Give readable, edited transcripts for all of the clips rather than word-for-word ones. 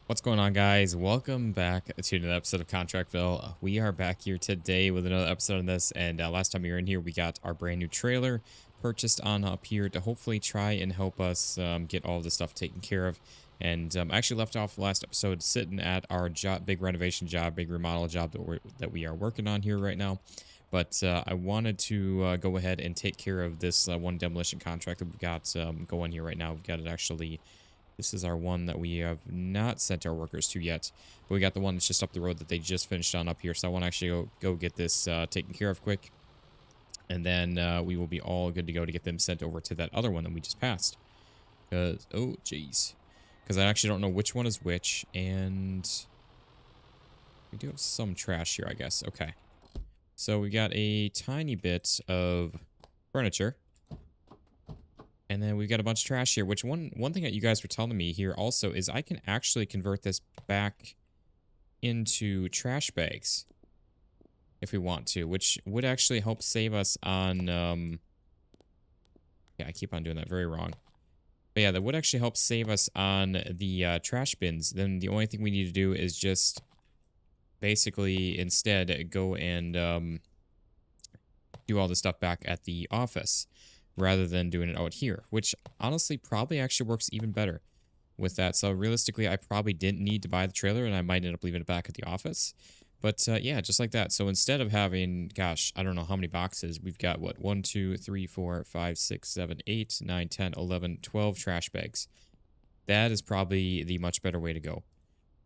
What's going on, guys? Welcome back to another episode of ContractVille. We are back here today with another episode of this, and last time we were in here, we got our brand new trailer purchased on up here to hopefully try and help us get all the stuff taken care of. And I actually left off last episode sitting at our job, big renovation job, big remodel job that we are working on here right now. But I wanted to go ahead and take care of this one demolition contract that we've got going here right now. We've got it actually. This is our one that we have not sent our workers to yet. But we got the one that's just up the road that they just finished on up here. So I want to actually go get this taken care of quick. And then we will be all good to go to get them sent over to that other one that we just passed. Because, oh, jeez. Because I actually don't know which one is which. And we do have some trash here, I guess. Okay. So we got a tiny bit of furniture. And then we've got a bunch of trash here, which one thing that you guys were telling me here also is I can actually convert this back into trash bags if we want to, which would actually help save us on, yeah, I keep on doing that very wrong. But yeah, that would actually help save us on the trash bins. Then the only thing we need to do is just basically instead go and do all the stuff back at the office, rather than doing it out here, which honestly probably actually works even better with that. So realistically, I probably didn't need to buy the trailer and I might end up leaving it back at the office. But yeah, just like that. So instead of having, gosh, I don't know how many boxes, we've got what, 1, 2, 3, 4, 5, 6, 7, 8, 9, 10, 11, 12 trash bags. That is probably the much better way to go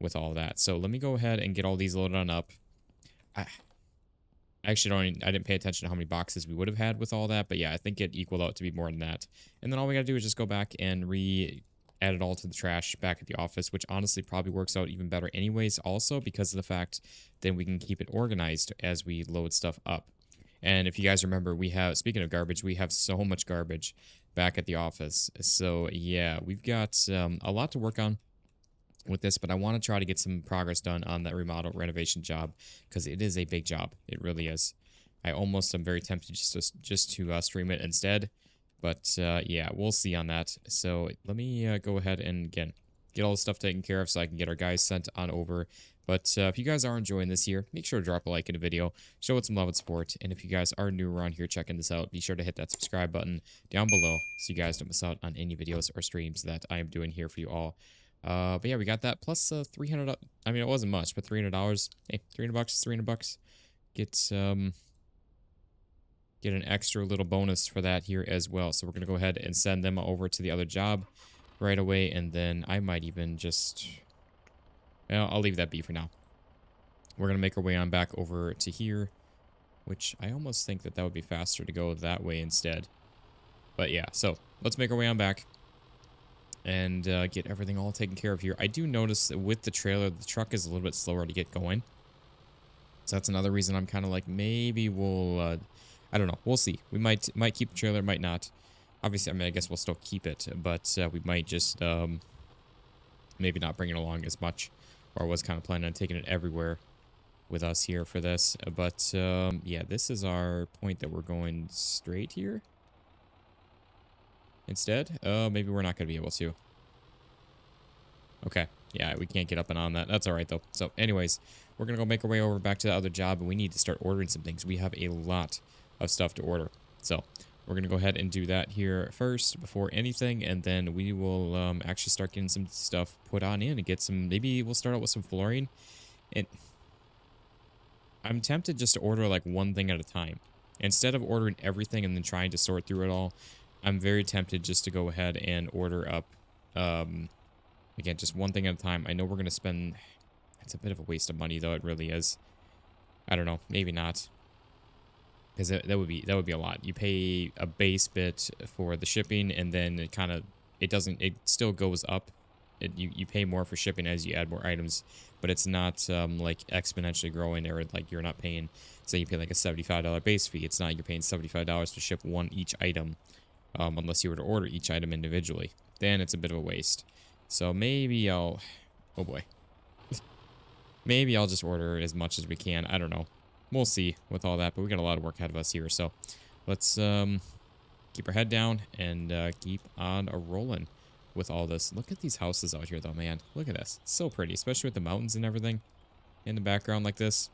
with all that. So let me go ahead and get all these loaded on up. Actually, I didn't pay attention to how many boxes we would have had with all that, but yeah, I think it equaled out to be more than that. And then all we gotta do is just go back and add it all to the trash back at the office, which honestly probably works out even better anyways, also because of the fact that we can keep it organized as we load stuff up. And if you guys remember, we have, speaking of garbage, we have so much garbage back at the office. So yeah, we've got a lot to work on with this, but I want to try to get some progress done on that remodel renovation job because it is a big job. It really is. I almost am very tempted just to stream it instead, but yeah, we'll see on that. So let me go ahead and again get all the stuff taken care of so I can get our guys sent on over. But if you guys are enjoying this here, make sure to drop a like in the video, show it some love and support. And if you guys are new around here checking this out, be sure to hit that subscribe button down below so you guys don't miss out on any videos or streams that I am doing here for you all. But yeah, we got that plus $300. I mean, it wasn't much, but $300. Hey, $300 is $300. Get an extra little bonus for that here as well. So we're gonna go ahead and send them over to the other job right away, and then I might even just, well, I'll leave that be for now. We're gonna make our way on back over to here, which I almost think that would be faster to go that way instead. But yeah, so let's make our way on back and get everything all taken care of here. I do notice that with the trailer, the truck is a little bit slower to get going. So that's another reason I'm kind of like, maybe we'll, I don't know. We'll see. We might keep the trailer, might not. Obviously, I mean, I guess we'll still keep it, but we might just maybe not bring it along as much. Or I was kind of planning on taking it everywhere with us here for this. But yeah, this is our point that we're going straight here. Instead, maybe we're not going to be able to. Okay, yeah, we can't get up and on that. That's all right, though. So, anyways, we're going to go make our way over back to the other job, and we need to start ordering some things. We have a lot of stuff to order. So, we're going to go ahead and do that here first before anything, and then we will actually start getting some stuff put on in and get some, maybe we'll start out with some flooring. And I'm tempted just to order like one thing at a time. Instead of ordering everything and then trying to sort through it all, I'm very tempted just to go ahead and order up, again, just one thing at a time. I know we're going to spend, it's a bit of a waste of money, though. It really is. I don't know. Maybe not. Because that would be a lot. You pay a base bit for the shipping, and then it still goes up. You pay more for shipping as you add more items, but it's not like exponentially growing, or like you're not paying, say you pay like a $75 base fee. It's not, you're paying $75 to ship each item. Unless you were to order each item individually, then it's a bit of a waste. So maybe oh boy, maybe I'll just order as much as we can. I don't know. We'll see with all that, but we got a lot of work ahead of us here. So let's keep our head down and keep on rolling. with all this. Look at these houses out here, though, man. Look at this. So pretty, especially with the mountains and everything in the background like this.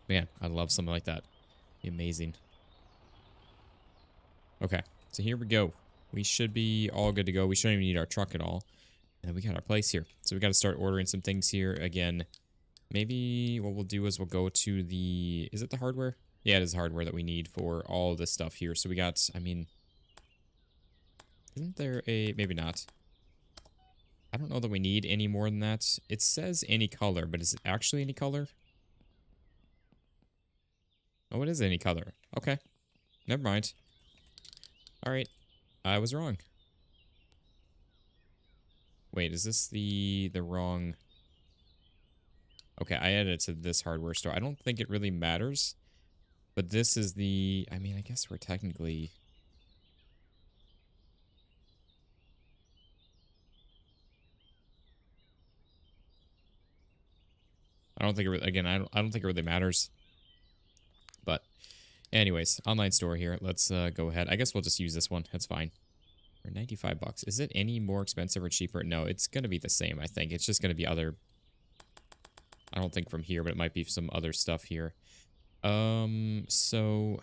Man, I love something like that. Be amazing. Okay, so here we go. We should be all good to go. We shouldn't even need our truck at all. And then we got our place here. So we got to start ordering some things here. Again, maybe what we'll do is we'll go to the... Is it the hardware? Yeah, it is hardware that we need for all this stuff here. So we got, I mean... Isn't there a... Maybe not. I don't know that we need any more than that. It says any color, but is it actually any color? Oh, it is any color. Okay. Never mind. Alright. I was wrong. Wait, is this the wrong... Okay, I added it to this hardware store. I don't think it really matters. But this is the... I mean, I guess we're technically... I don't think it... Again, I don't think it really matters. But... Anyways, online store here. Let's go ahead. I guess we'll just use this one. That's fine. For 95 bucks. Is it any more expensive or cheaper? No, it's going to be the same, I think. It's just going to be other... I don't think from here, but it might be some other stuff here. So...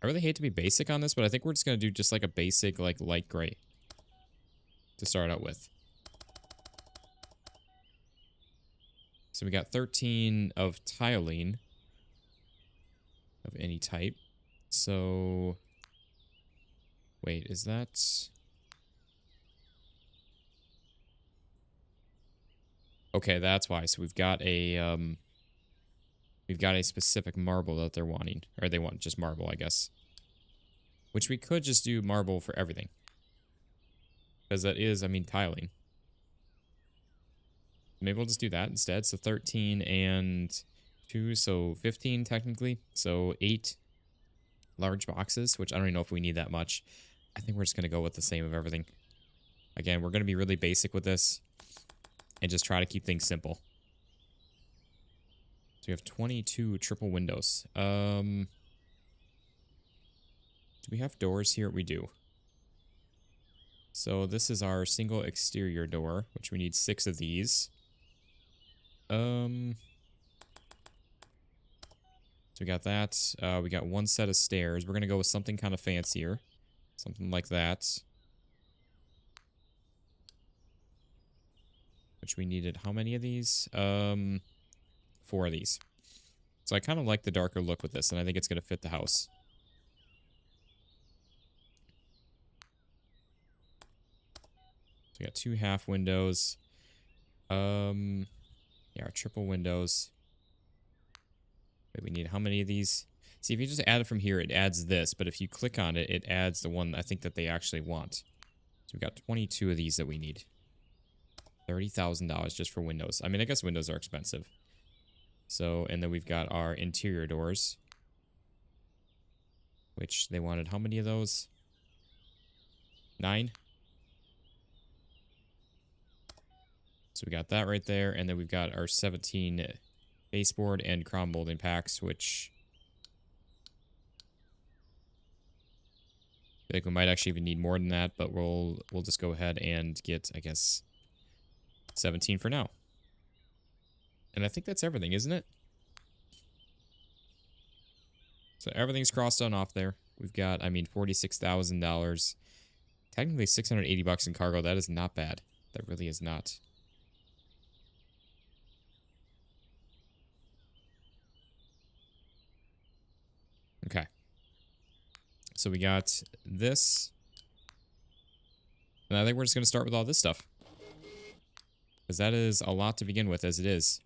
I really hate to be basic on this, but I think we're just going to do just like a basic, like, light gray. To start out with. So we got 13 of tiling. Of any type. So... Wait, is that... Okay, that's why. So we've got a specific marble that they're wanting. Or they want just marble, I guess. Which we could just do marble for everything. Because that is, I mean, tiling. Maybe we'll just do that instead. So 13 and 2, so 15 technically. So 8 large boxes, which I don't even know if we need that much. I think we're just going to go with the same of everything. Again, we're going to be really basic with this. And just try to keep things simple. So we have 22 triple windows. Do we have doors here? We do. So this is our single exterior door, which we need 6 of these. So we got that. We got 1 set of stairs. We're going to go with something kind of fancier. Something like that. Which we needed how many of these? 4 of these. So I kind of like the darker look with this, and I think it's going to fit the house. So we got 2 half windows. Yeah, our triple windows. Wait, we need how many of these? See, if you just add it from here, it adds this. But if you click on it, it adds the one I think that they actually want. So we got 22 of these that we need. $30,000 just for windows. I mean, I guess windows are expensive. So, and then we've got our interior doors. Which they wanted how many of those? 9. So we got that right there. And then we've got our 17 baseboard and crown molding packs, which... I think we might actually even need more than that, but we'll just go ahead and get, I guess... 17 for now. And I think that's everything, isn't it? So everything's crossed on off there. We've got, I mean, $46,000. Technically 680 bucks in cargo. That is not bad. That really is not. Okay. So we got this. And I think we're just going to start with all this stuff. Because that is a lot to begin with as it is.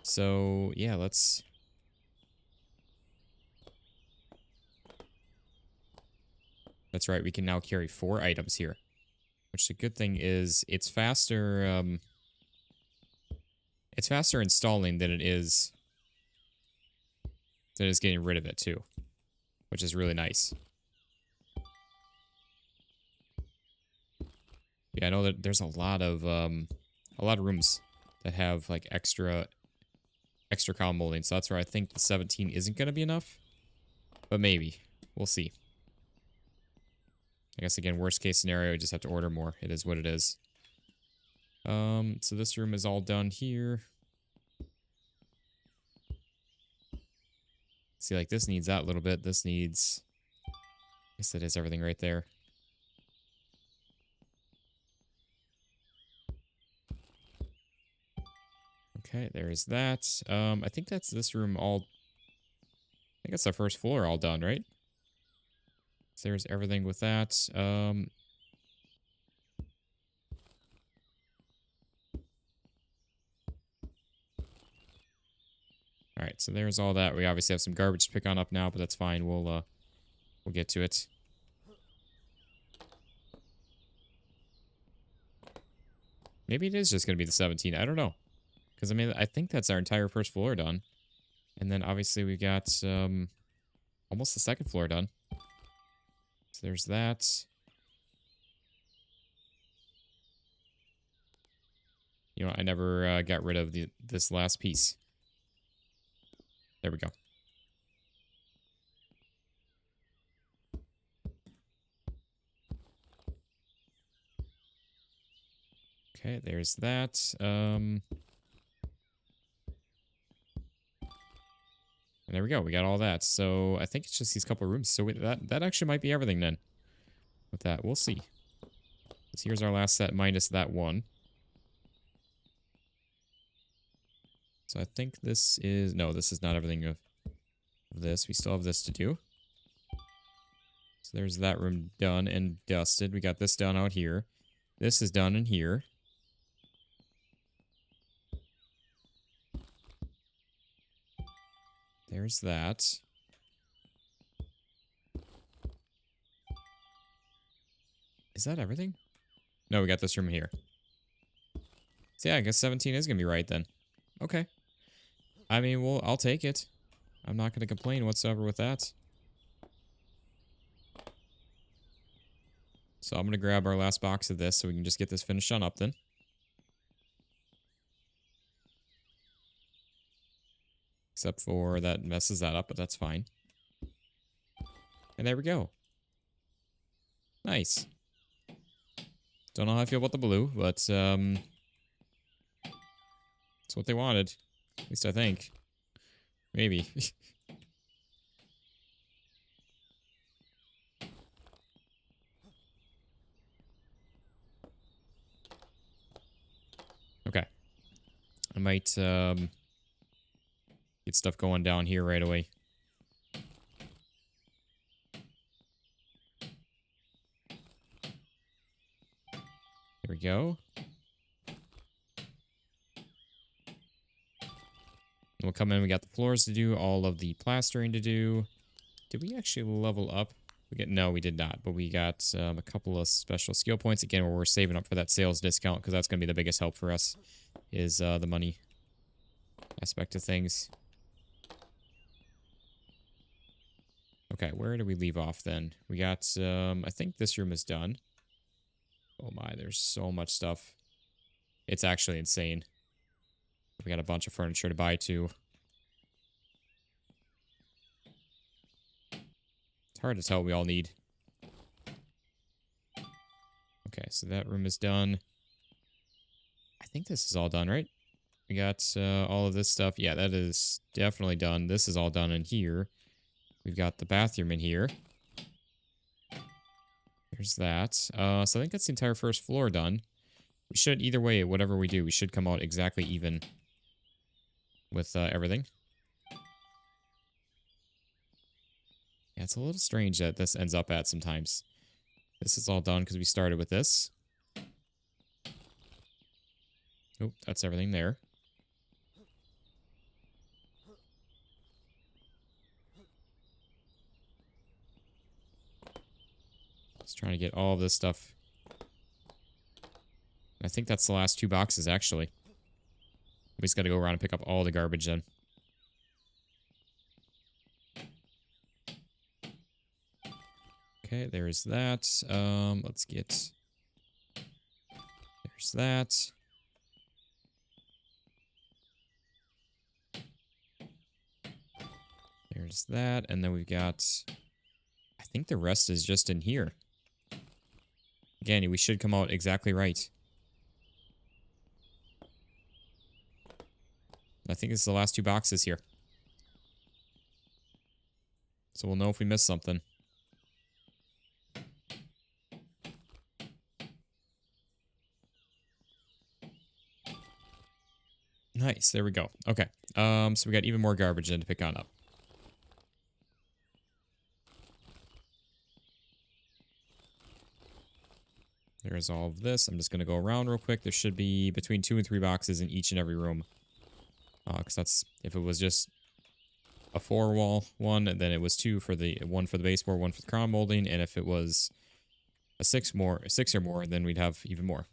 So, yeah, let's... That's right, we can now carry 4 items here. Which the good thing is, it's faster, it's faster installing than it is... than it is getting rid of it, too. Which is really nice. Yeah, I know that there's a lot of rooms that have, like, extra column molding. So that's where I think the 17 isn't going to be enough. But maybe. We'll see. I guess, again, worst case scenario, we just have to order more. It is what it is. So this room is all done here. See, like, this needs that a little bit. This needs... I guess that is everything right there. Okay, there's that. I think that's this room all... I think that's the first floor all done, right? So there's everything with that. Alright, so there's all that. We obviously have some garbage to pick on up now, but that's fine. We'll get to it. Maybe it is just going to be the 17. I don't know. Because, I mean, I think that's our entire first floor done. And then, obviously, we got almost the second floor done. So there's that. You know, I never got rid of this last piece. There we go. Okay, there's that. And there we go. We got all that. So I think it's just these couple of rooms. So that actually might be everything then. With that, we'll see. So here's our last set minus that one. So I think this is... No, this is not everything of this. We still have this to do. So there's that room done and dusted. We got this done out here. This is done in here. There's that. Is that everything? No, we got this room here. So yeah, I guess 17 is going to be right then. Okay. I mean, well, I'll take it. I'm not going to complain whatsoever with that. So I'm going to grab our last box of this so we can just get this finished on up then. Except for that messes that up, but that's fine. And there we go. Nice. Don't know how I feel about the blue, but it's what they wanted. At least I think. Maybe. Okay. I might get stuff going down here right away. There we go. We'll come in, we got the floors to do, all of the plastering to do. Did we actually level up? No, we did not, but we got a couple of special skill points. Again, where we're saving up for that sales discount, because that's going to be the biggest help for us, is the money aspect of things. Okay, where do we leave off then? We got, I think this room is done. Oh my, there's so much stuff. It's actually insane. We got a bunch of furniture to buy too. It's hard to tell what we all need. Okay, so that room is done. I think this is all done, right? We got all of this stuff. Yeah, that is definitely done. This is all done in here. We've got the bathroom in here. There's that. So I think that's the entire first floor done. We should, either way, whatever we do, we should come out exactly even with everything. Yeah, it's a little strange that this ends up at sometimes. This is all done because we started with this. Oh, that's everything there. Just trying to get all of this stuff. I think that's the last two boxes, actually. We just got to go around and pick up all the garbage then. Okay, there's that. Let's get... There's that. There's that. And then we've got... I think the rest is just in here. Again, we should come out exactly right. I think this is the last 2 boxes here. So we'll know if we missed something. Nice, there we go. Okay. So we got even more garbage then to pick on up. There's all of this. I'm just going to go around real quick. There should be between 2 and 3 boxes in each and every room. Because that's, if it was just a 4-wall one, then it was 2 for the, 1 for the baseboard, 1 for the crown molding. And if it was a 6 or more, then we'd have even more.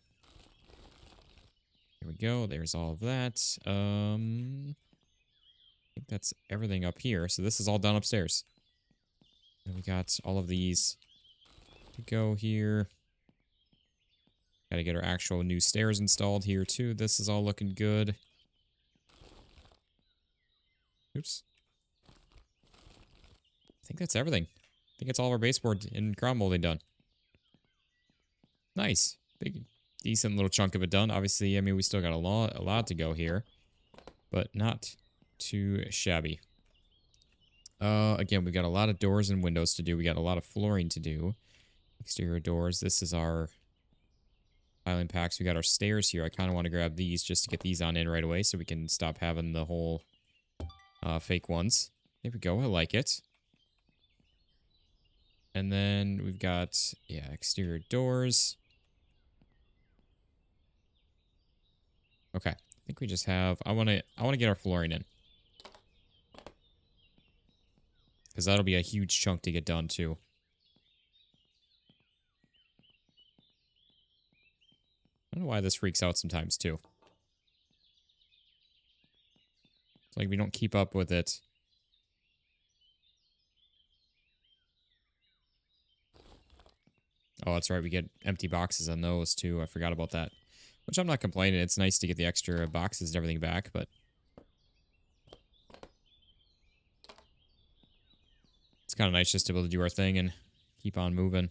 There we go. There's all of that. I think that's everything up here. So this is all done upstairs. And we got all of these to go here. Gotta get our actual new stairs installed here too. This is all looking good. Oops. I think that's everything. I think it's all of our baseboard and crown molding done. Nice. Big, decent little chunk of it done. Obviously, I mean, we still got a lot to go here, but not too shabby. Again, we've got a lot of doors and windows to do. We got a lot of flooring to do. Exterior doors. This is our tiling packs. We got our stairs here. I kind of want to grab these just to get these on in right away so we can stop having the whole fake ones. There we go. I like it. And then we've got, yeah, exterior doors. Okay. I think we just have, I want to get our flooring in. Because that'll be a huge chunk to get done too. I don't know why this freaks out sometimes too. It's like we don't keep up with it. Oh, that's right. We get empty boxes on those too. I forgot about that. Which I'm not complaining. It's nice to get the extra boxes and everything back, but it's kind of nice just to be able to do our thing and keep on moving.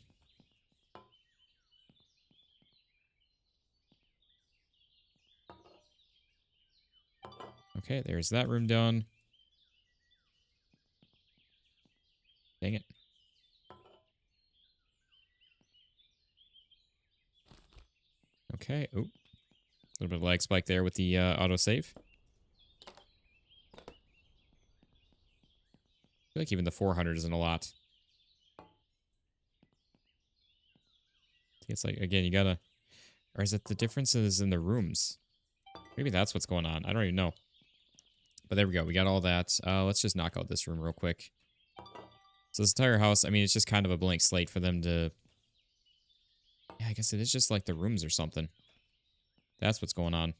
Okay, there's that room done. Dang it. Okay. Oop. A little bit of lag spike there with the autosave. I feel like even the 400 isn't a lot. It's like, again, you gotta... Or is it the differences in the rooms? Maybe that's what's going on. I don't even know. But there we go. We got all that. Let's just knock out this room real quick. So this entire house, I mean, it's just kind of a blank slate for them to... Yeah, I guess it is just like the rooms or something. That's what's going on.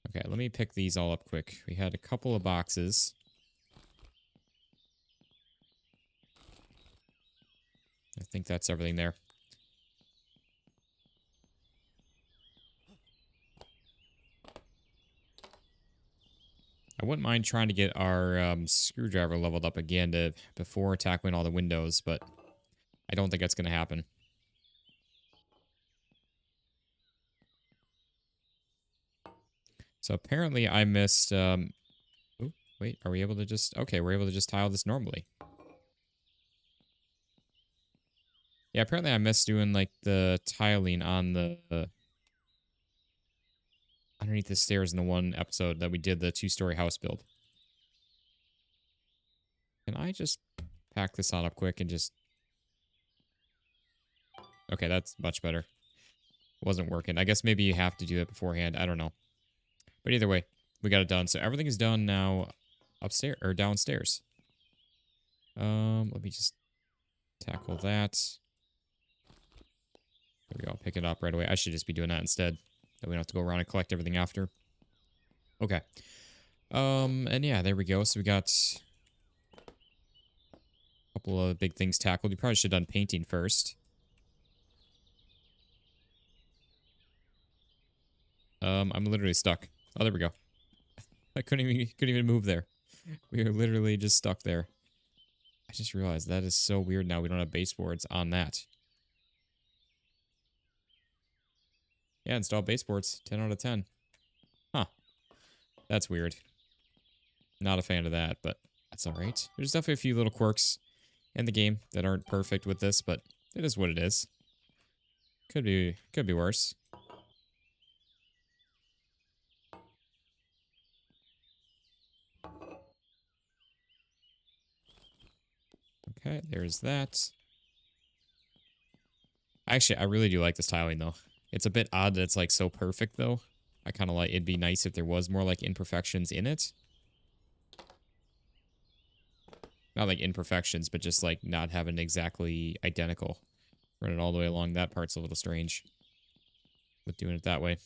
Okay, let me pick these all up quick. We had a couple of boxes. I think that's everything there. I wouldn't mind trying to get our screwdriver leveled up again before tackling all the windows, but I don't think that's going to happen. So apparently I missed... oh, wait, are we able to just... Okay, we're able to just tile this normally. Yeah, apparently I missed doing, like, the tiling on the... underneath the stairs in the one episode that we did the 2-story house build. Can I just pack this on up quick and just... Okay, that's much better. Wasn't working. I guess maybe you have to do it beforehand. I don't know. But either way, we got it done. So everything is done now upstairs or downstairs. Let me just tackle that. There we go. I'll pick it up right away. I should just be doing that instead. That we don't have to go around and collect everything after. Okay. And yeah, there we go. So we got a couple of big things tackled. We probably should have done painting first. I'm literally stuck. Oh, there we go. I couldn't even move there. We are literally just stuck there. I just realized that is so weird now we don't have baseboards on that. Yeah, install baseboards. 10 out of 10. Huh. That's weird. Not a fan of that, but that's alright. There's definitely a few little quirks in the game that aren't perfect with this, but it is what it is. Could be worse. Okay, there's that. Actually, I really do like this tiling, though. It's a bit odd that it's, like, so perfect, though. I kind of like... It'd be nice if there was more, like, imperfections in it. Not, like, imperfections, but just, like, not having exactly identical. Running all the way along. That part's a little strange with doing it that way.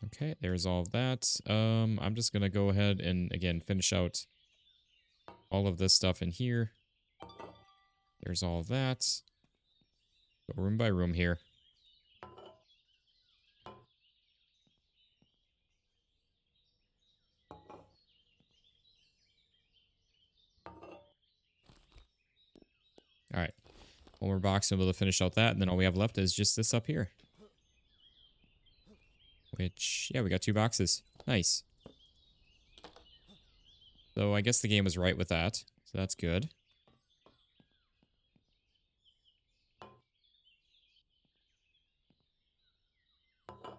Okay, there's all of that. I'm just gonna go ahead and, again, finish out all of this stuff in here. There's all of that. Go room by room here. Alright. One more box and we'll be able to finish out that, and then all we have left is just this up here. Which, yeah, we got 2 boxes. Nice. So I guess the game was right with that. So that's good.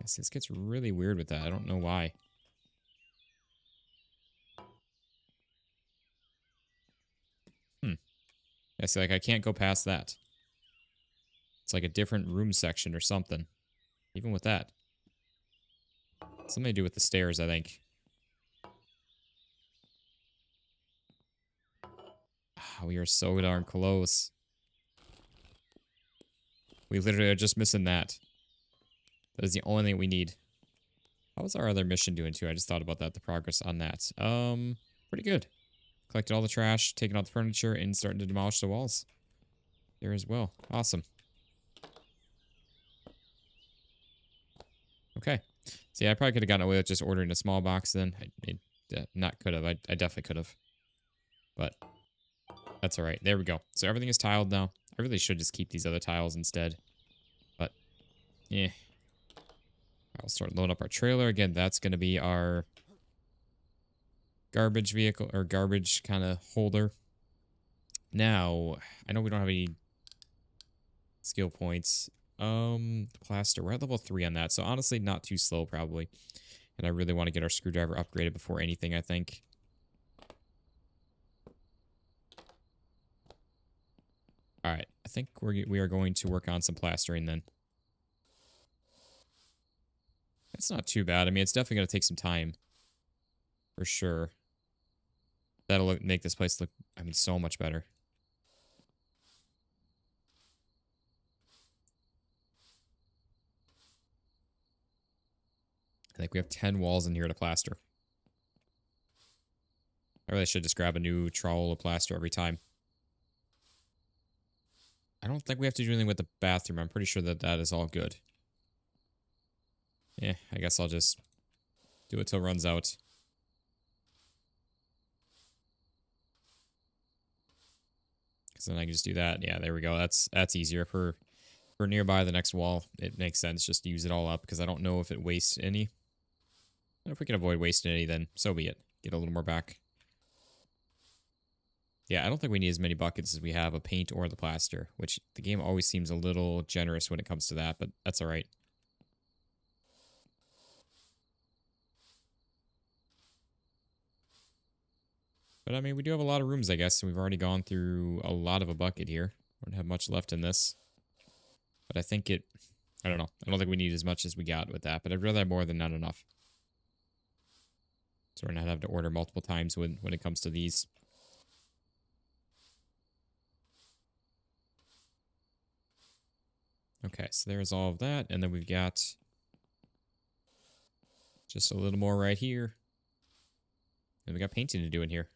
Yes, this gets really weird with that. I don't know why. I see, like, I can't go past that. It's like a different room section or something. Even with that. Something to do with the stairs, I think. We are so darn close. We literally are just missing that. That is the only thing we need. How was our other mission doing too? I just thought about that, the progress on that. Pretty good. Collected all the trash, taken out the furniture, and starting to demolish the walls. There as well. Awesome. Okay. So yeah, I probably could have gotten away with just ordering a small box then. Not could have. I definitely could have. But that's alright. There we go. So everything is tiled now. I really should just keep these other tiles instead. But, yeah. I'll start loading up our trailer. Again, that's going to be our garbage vehicle, or garbage kind of holder. Now, I know we don't have any skill points. Plaster, we're at level 3 on that, so honestly, not too slow, probably. And I really want to get our screwdriver upgraded before anything, I think. Alright, I think we are going to work on some plastering then. It's not too bad. I mean, it's definitely going to take some time. For sure. That'll make this place look, I mean, so much better. I think we have 10 walls in here to plaster. I really should just grab a new trowel of plaster every time. I don't think we have to do anything with the bathroom. I'm pretty sure that that is all good. Yeah, I guess I'll just do it till it runs out. Because then I can just do that. Yeah, there we go. That's easier. For nearby the next wall, it makes sense just to use it all up, because I don't know if it wastes any. And if we can avoid wasting any, then so be it. Get a little more back. Yeah, I don't think we need as many buckets as we have of paint or the plaster, which the game always seems a little generous when it comes to that, but that's alright. But I mean, we do have a lot of rooms, I guess, and we've already gone through a lot of a bucket here. We don't have much left in this. But I think I don't know. I don't think we need as much as we got with that, but I'd rather have more than not enough. So we're not having to order multiple times when it comes to these. Okay, so there's all of that, and then we've got just a little more right here. And we got painting to do in here.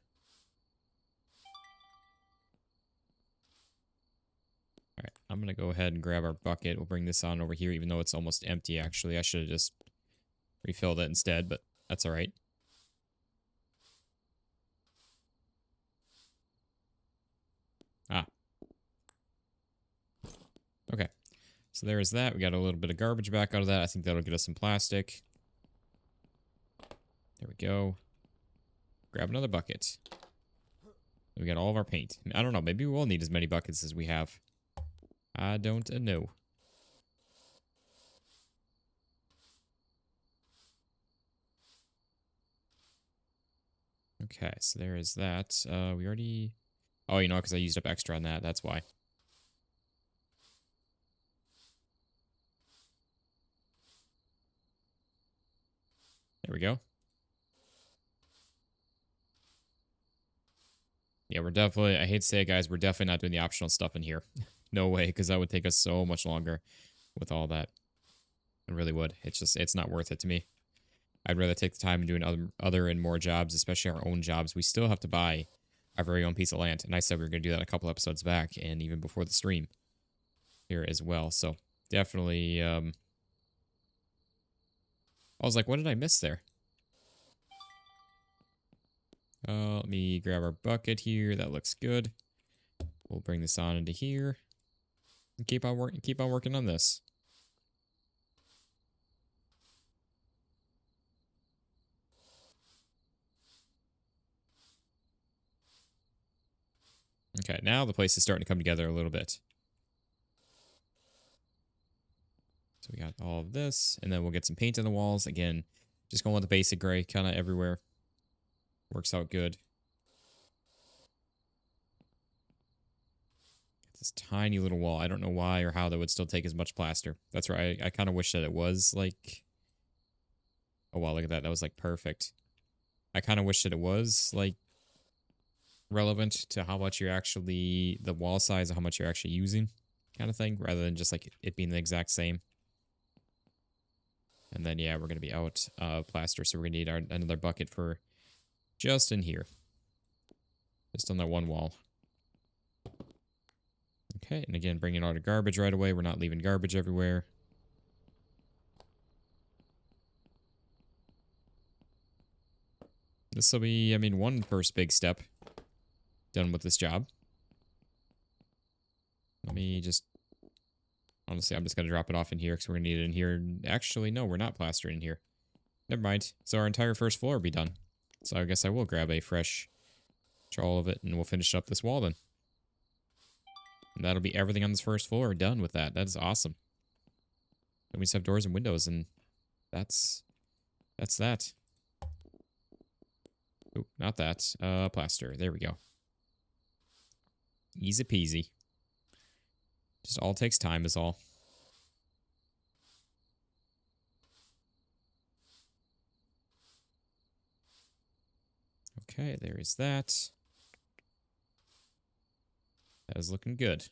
Alright, I'm going to go ahead and grab our bucket. We'll bring this on over here, even though it's almost empty, actually. I should have just refilled it instead, but That's all right. Ah. Okay. So there is that. We got a little bit of garbage back out of that. I think that'll get us some plastic. There we go. Grab another bucket. We got all of our paint. I don't know. Maybe we will need as many buckets as we have. I don't know. Okay, so there is that. We already... Oh, you know, because I used up extra on that. That's why. There we go. Yeah, we're definitely... I hate to say it, guys. We're definitely not doing the optional stuff in here. No way, because that would take us so much longer with all that. It really would. It's just... It's not worth it to me. I'd rather take the time and doing other and more jobs, especially our own jobs. We still have to buy our very own piece of land. And I said we were going to do that a couple episodes back and even before the stream here as well. So definitely, I was like, what did I miss there? Let me grab our bucket here. That looks good. We'll bring this on into here and keep on working on this. Okay, now the place is starting to come together a little bit. So we got all of this, and then we'll get some paint on the walls. Again, just going with the basic gray kind of everywhere. Works out good. This tiny little wall. I don't know why or how that would still take as much plaster. That's right. I kind of wish that it was like... Oh, wow, look at that. That was like perfect. I kind of wish that it was like relevant to how much you're actually... The wall size of how much you're actually using kind of thing. Rather than just like it being the exact same. And then, yeah, we're going to be out of plaster. So we're going to need another bucket for just in here. Just on that one wall. Okay, and again, bringing all the garbage right away. We're not leaving garbage everywhere. This will be, I mean, one first big step done with this job. Let me just... Honestly, I'm just going to drop it off in here because we're going to need it in here. Actually, no, we're not plastering in here. Never mind. So our entire first floor will be done. So I guess I will grab a fresh all of it and we'll finish up this wall then. And that'll be everything on this first floor done with that. That is awesome. Then we just have doors and windows and that's that. Oh, not that. Plaster. There we go. Easy peasy. Just all takes time is all. Okay, there is that. That is looking good.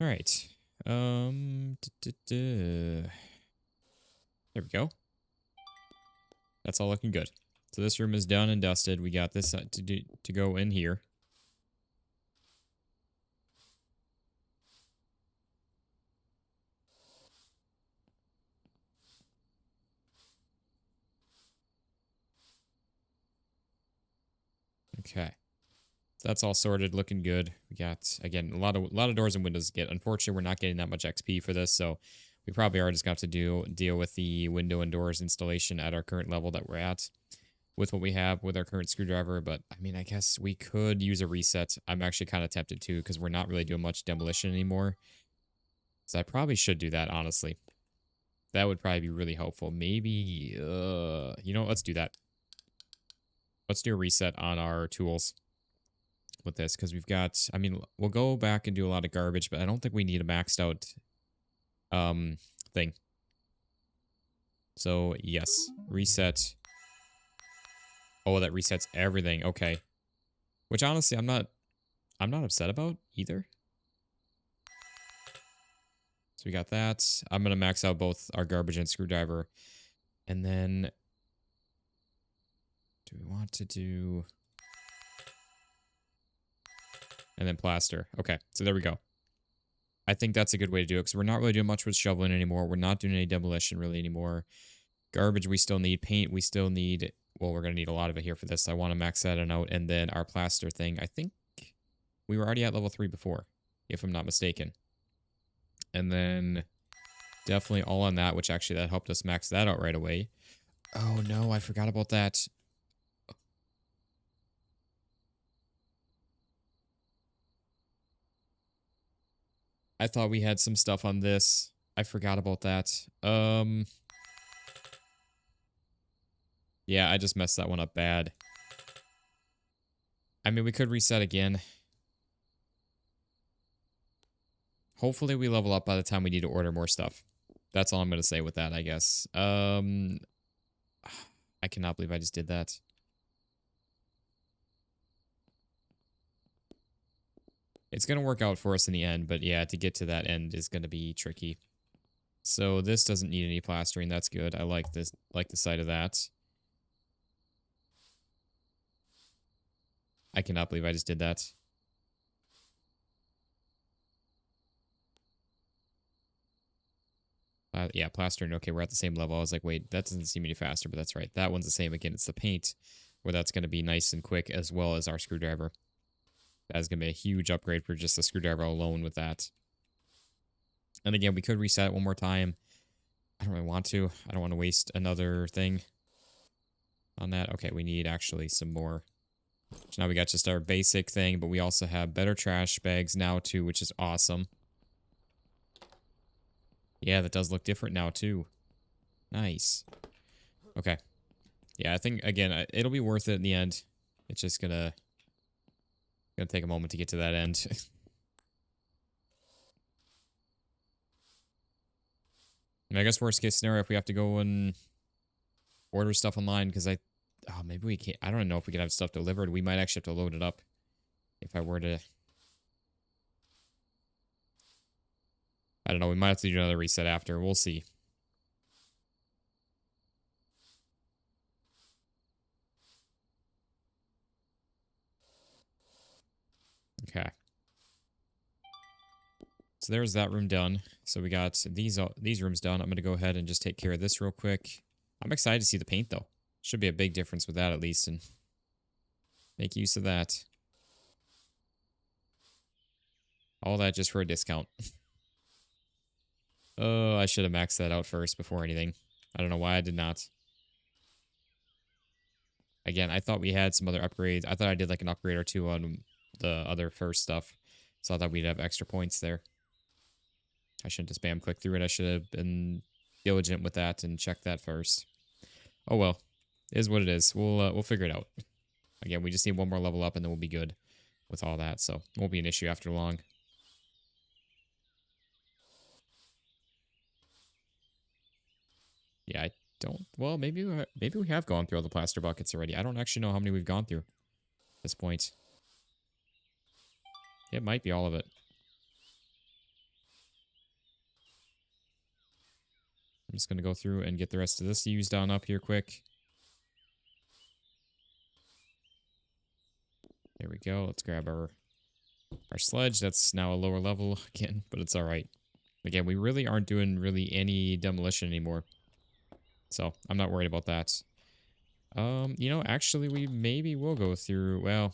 All right. There we go. That's all looking good. So this room is done and dusted. We got this to go in here. Okay. So that's all sorted, looking good. We got, again, a lot of doors and windows to get. Unfortunately, we're not getting that much XP for this, so we probably are just going to have to deal with the window and doors installation at our current level that we're at with what we have with our current screwdriver. But, I mean, I guess we could use a reset. I'm actually kind of tempted to because we're not really doing much demolition anymore. So I probably should do that, honestly. That would probably be really helpful. Maybe, you know, let's do that. Let's do a reset on our tools with this because we've got, I mean, we'll go back and do a lot of garbage, but I don't think we need a maxed out thing. So yes, reset. Oh, that resets everything. Okay. Which honestly I'm not upset about either. So we got that. I'm gonna max out both our garbage and screwdriver. And then do we want to do... and then plaster. Okay, so there we go. I think that's a good way to do it because we're not really doing much with shoveling anymore. We're not doing any demolition really anymore. Garbage we still need. Paint we still need. Well, we're going to need a lot of it here for this. So I want to max that out. And then our plaster thing, I think we were already at level 3 before, if I'm not mistaken. And then definitely all on that, which actually that helped us max that out right away. Oh no, I forgot about that. I thought we had some stuff on this. I forgot about that. Yeah, I just messed that one up bad. I mean, we could reset again. Hopefully we level up by the time we need to order more stuff. That's all I'm going to say with that, I guess. I cannot believe I just did that. It's going to work out for us in the end, but yeah, to get to that end is going to be tricky. So this doesn't need any plastering. That's good. I like this, like the sight of that. I cannot believe I just did that. Yeah, plastering. Okay, we're at the same level. I was like, wait, that doesn't seem any faster, but that's right. That one's the same. Again, it's the paint where that's going to be nice and quick, as well as our screwdriver. That is going to be a huge upgrade for just the screwdriver alone with that. And again, we could reset it one more time. I don't really want to. I don't want to waste another thing on that. Okay, we need actually some more. So now we got just our basic thing, but we also have better trash bags now too, which is awesome. Yeah, that does look different now too. Nice. Okay. Yeah, I think, again, it'll be worth it in the end. It's just gonna take a moment to get to that end. And I guess worst case scenario, if we have to go and order stuff online, because oh, maybe we can't. I don't know if we can have stuff delivered. We might actually have to load it up if I were to. I don't know. We might have to do another reset after. We'll see. Okay. So there's that room done. So we got these rooms done. I'm going to go ahead and just take care of this real quick. I'm excited to see the paint, though. Should be a big difference with that, at least, and make use of that. All that just for a discount. Oh, I should have maxed that out first before anything. I don't know why I did not. Again, I thought we had some other upgrades. I thought I did like an upgrade or two on the other first stuff. So I thought we'd have extra points there. I shouldn't have spam clicked through it. I should have been diligent with that and checked that first. Oh well, it is what it is. We'll figure it out. Again, we just need one more level up and then we'll be good with all that. So it won't be an issue after long. Yeah, I don't. Well, maybe we have gone through all the plaster buckets already. I don't actually know how many we've gone through at this point. It might be all of it. I'm just going to go through and get the rest of this used on up here quick. There we go. Let's grab our sledge. That's now a lower level again, but it's all right. Again, we really aren't doing any demolition anymore. So I'm not worried about that. You know, actually, we maybe will go through, well,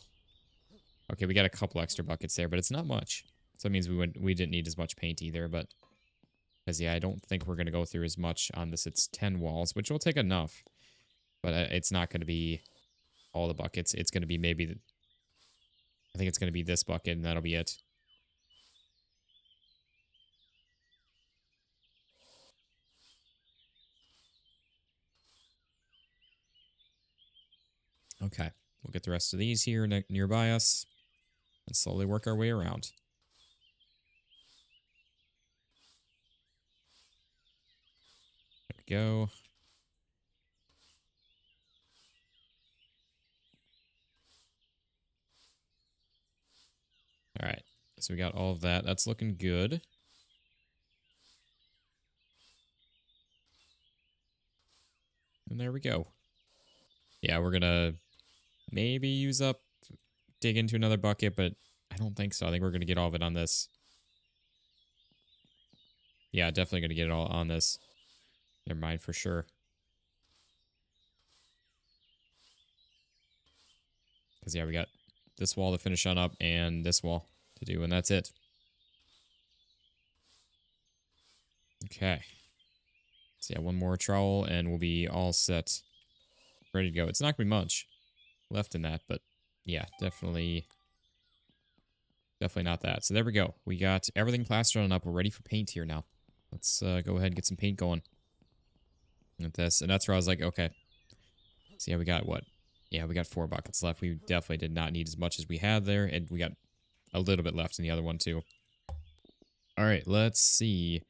okay, we got a couple extra buckets there, but it's not much. So that means we didn't need as much paint either, but, because yeah, I don't think we're going to go through as much on this. It's 10 walls, which will take enough, but it's not going to be all the buckets. It's going to be maybe, I think it's going to be this bucket, and that'll be it. Okay, we'll get the rest of these here nearby us and slowly work our way around. There we go. All right, so we got all of that. That's looking good. And there we go. Yeah, we're gonna maybe dig into another bucket, but I I don't think so. I think we're going to get all of it on this. Yeah, definitely going to get it all on this. Never mind for sure. Because, yeah, we got this wall to finish on up and this wall to do, and that's it. Okay. So, yeah, one more trowel, and we'll be all set. Ready to go. It's not going to be much left in that, but, yeah, definitely not that. So, there we go. We got everything plastered on up. We're ready for paint here now. Let's go ahead and get some paint going. With this, and that's where I was like, okay. So, yeah, we got what? Yeah, we got 4 buckets left. We definitely did not need as much as we had there, and we got a little bit left in the other one, too. All right, let's see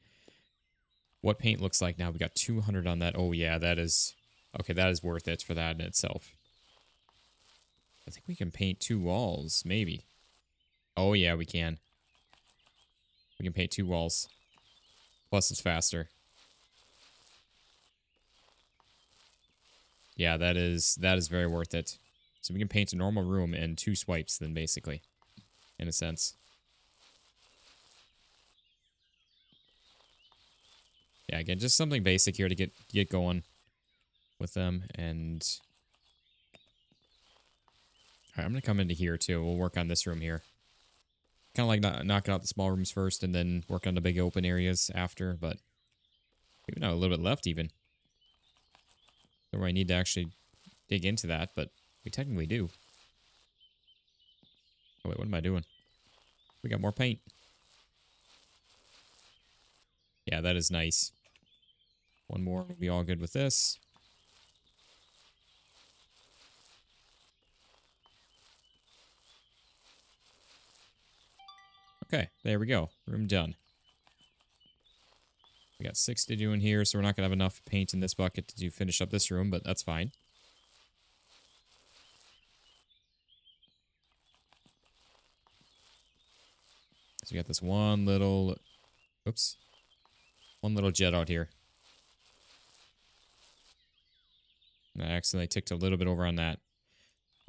what paint looks like now. We got 200 on that. Oh, yeah, that is... Okay, that is worth it for that in itself. I think we can paint 2 walls, maybe. Oh, yeah, we can. We can paint 2 walls. Plus, it's faster. Yeah, that is very worth it. So we can paint a normal room in 2 swipes then, basically. In a sense. Yeah, again, just something basic here to get going with them. And all right, I'm going to come into here, too. We'll work on this room here. Kind of like knocking out the small rooms first and then work on the big open areas after. But maybe not a little bit left, even. Don't really need to actually dig into that, but we technically do. Oh, wait, what am I doing? We got more paint. Yeah, that is nice. One more, we'll be all good with this. Okay, there we go. Room done. We got 6 to do in here, so we're not going to have enough paint in this bucket to finish up this room, but that's fine. So we got this one little... Oops. One little jet out here. And I accidentally ticked a little bit over on that.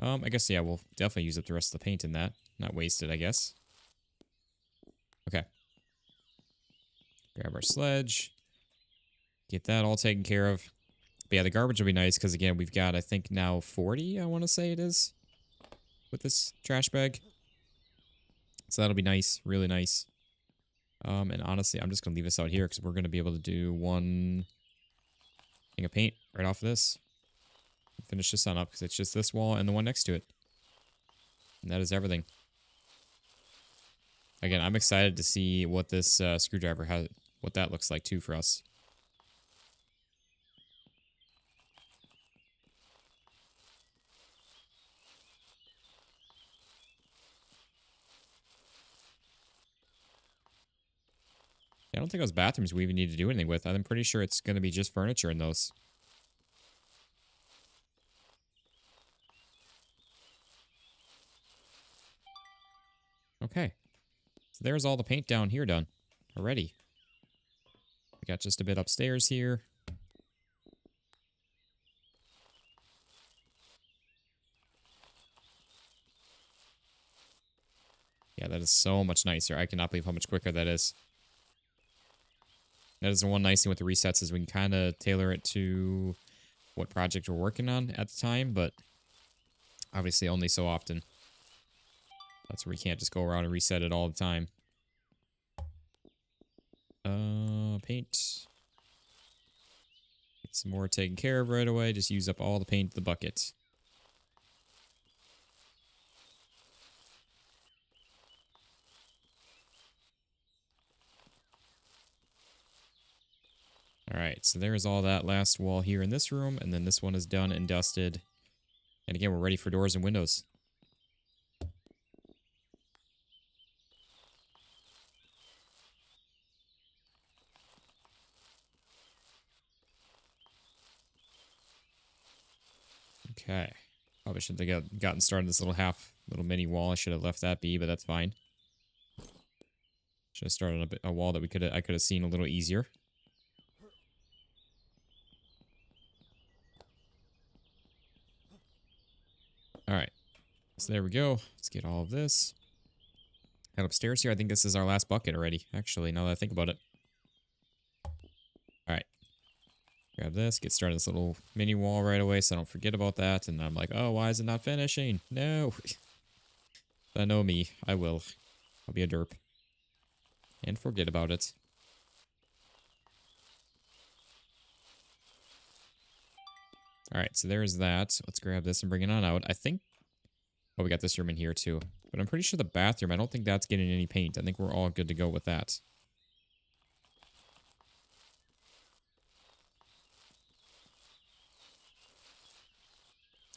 I guess, yeah, we'll definitely use up the rest of the paint in that. Not wasted, I guess. Okay. Grab our sledge. Get that all taken care of. But yeah, the garbage will be nice because, again, we've got, I think, now 40, I want to say it is, with this trash bag. So that'll be nice. Really nice. And honestly, I'm just going to leave this out here because we're going to be able to do one thing of paint right off of this. Finish this on up because it's just this wall and the one next to it. And that is everything. Again, I'm excited to see what this screwdriver has, what that looks like too for us. I don't think those bathrooms we even need to do anything with. I'm pretty sure it's going to be just furniture in those. Okay. So there's all the paint down here done already. We got just a bit upstairs here. Yeah, that is so much nicer. I cannot believe how much quicker that is. That is the one nice thing with the resets is we can kind of tailor it to what project we're working on at the time, but obviously only so often. That's where we can't just go around and reset it all the time. Paint. Get some more taken care of right away. Just use up all the paint in the bucket. Alright, so there's all that last wall here in this room, and then this one is done and dusted. And again, we're ready for doors and windows. Okay. Probably should have gotten started this little mini wall. I should have left that be, but that's fine. Should have started a wall that I could have seen a little easier. All right. So there we go. Let's get all of this. Head upstairs here. I think this is our last bucket already, actually, now that I think about it. Alright. Grab this, get started this little mini wall right away so I don't forget about that. And I'm like, oh, why is it not finishing? No. I know me. I will. I'll be a derp. And forget about it. Alright, so there's that. Let's grab this and bring it on out. I think... Oh, we got this room in here too. But I'm pretty sure the bathroom, I don't think that's getting any paint. I think we're all good to go with that.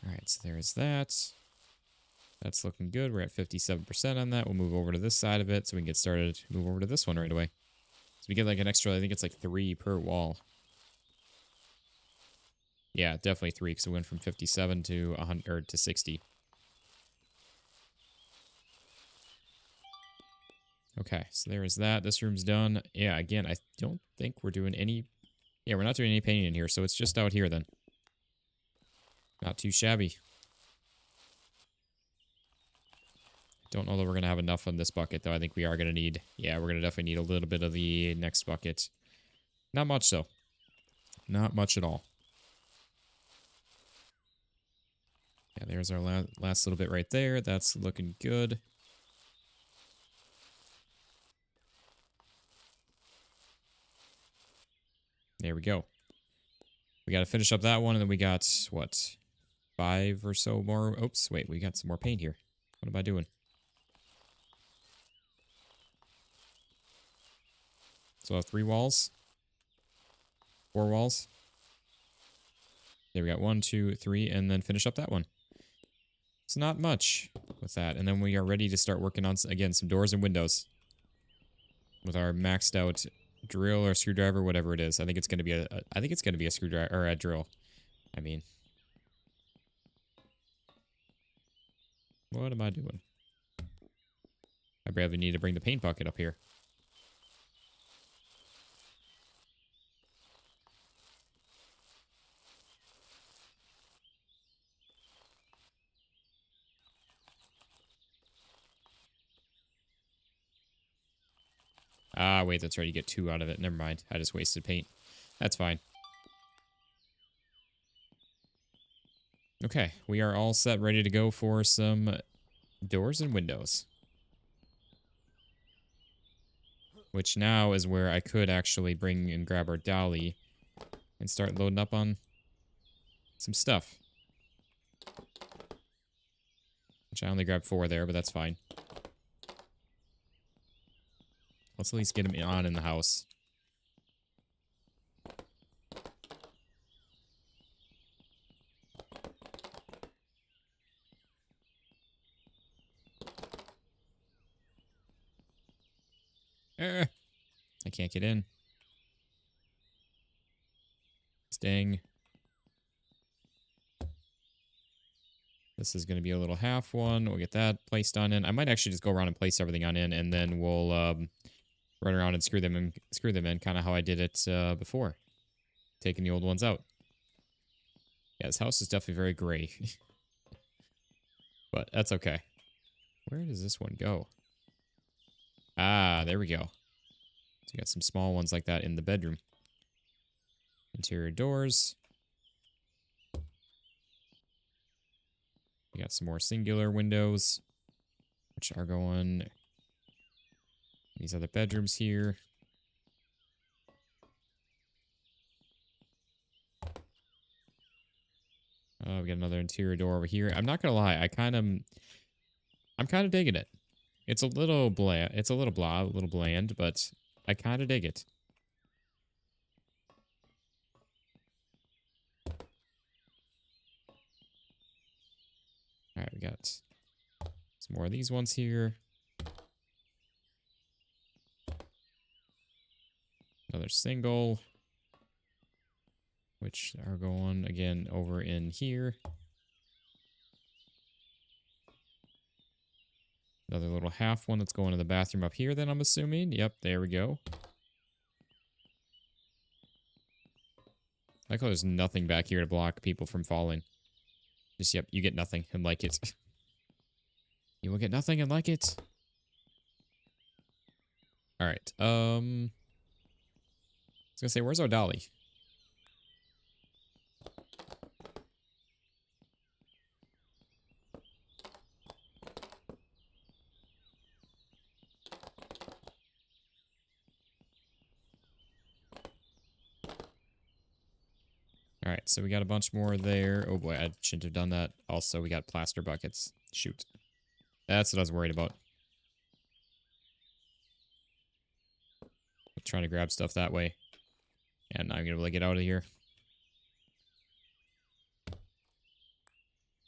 Alright, so there's that. That's looking good. We're at 57% on that. We'll move over to this side of it so we can get started. Move over to this one right away. So we get like an extra, I think it's like 3 per wall. Yeah, definitely 3 because we went from 57 to 100 or to 60. Okay, so there is that. This room's done. Yeah, again, I don't think we're doing any... Yeah, we're not doing any painting in here, so it's just out here then. Not too shabby. Don't know that we're going to have enough on this bucket, though. I think we are going to need... Yeah, we're going to definitely need a little bit of the next bucket. Not much, though. Not much at all. Yeah, there's our last little bit right there. That's looking good. There we go. We got to finish up that one, and then we got, what, 5 or so more. Oops, wait, we got some more paint here. What am I doing? So I have 3 walls. 4 walls. There we got 1, 2, 3, and then finish up that one. It's not much with that. And then we are ready to start working on, again, some doors and windows. With our maxed out drill or screwdriver, whatever it is. I think it's going to be a screwdriver or a drill. I mean, what am I doing? I barely need to bring the paint bucket up here. Ah, wait, that's right. You get 2 out of it. Never mind. I just wasted paint. That's fine. Okay, we are all set, ready to go for some doors and windows. Which now is where I could actually bring and grab our dolly and start loading up on some stuff. Which I only grabbed 4 there, but that's fine. Let's at least get him on in the house. I can't get in. Dang. This is going to be a little half one. We'll get that placed on in. I might actually just go around and place everything on in, and then we'll run around and screw them in, kind of how I did it before, taking the old ones out. Yeah, this house is definitely very gray, but that's okay. Where does this one go? Ah, there we go. So you got some small ones like that in the bedroom. Interior doors. We got some more singular windows, which are going these other bedrooms here. We got another interior door over here. I'm not gonna lie, I'm kind of digging it. It's a little bland. It's a little blah, a little bland, but I kind of dig it. All right, we got some more of these ones here. Another single, which are going again over in here. Another little half one that's going to the bathroom up here then, I'm assuming. Yep, there we go. I like how there's nothing back here to block people from falling. Just, yep, you get nothing and like it. You will get nothing and like it. All right. I was gonna say, where's our dolly? All right, so we got a bunch more there. Oh boy, I shouldn't have done that. Also, we got plaster buckets. Shoot. That's what I was worried about. Trying to grab stuff that way. And now I'm gonna be able to get out of here.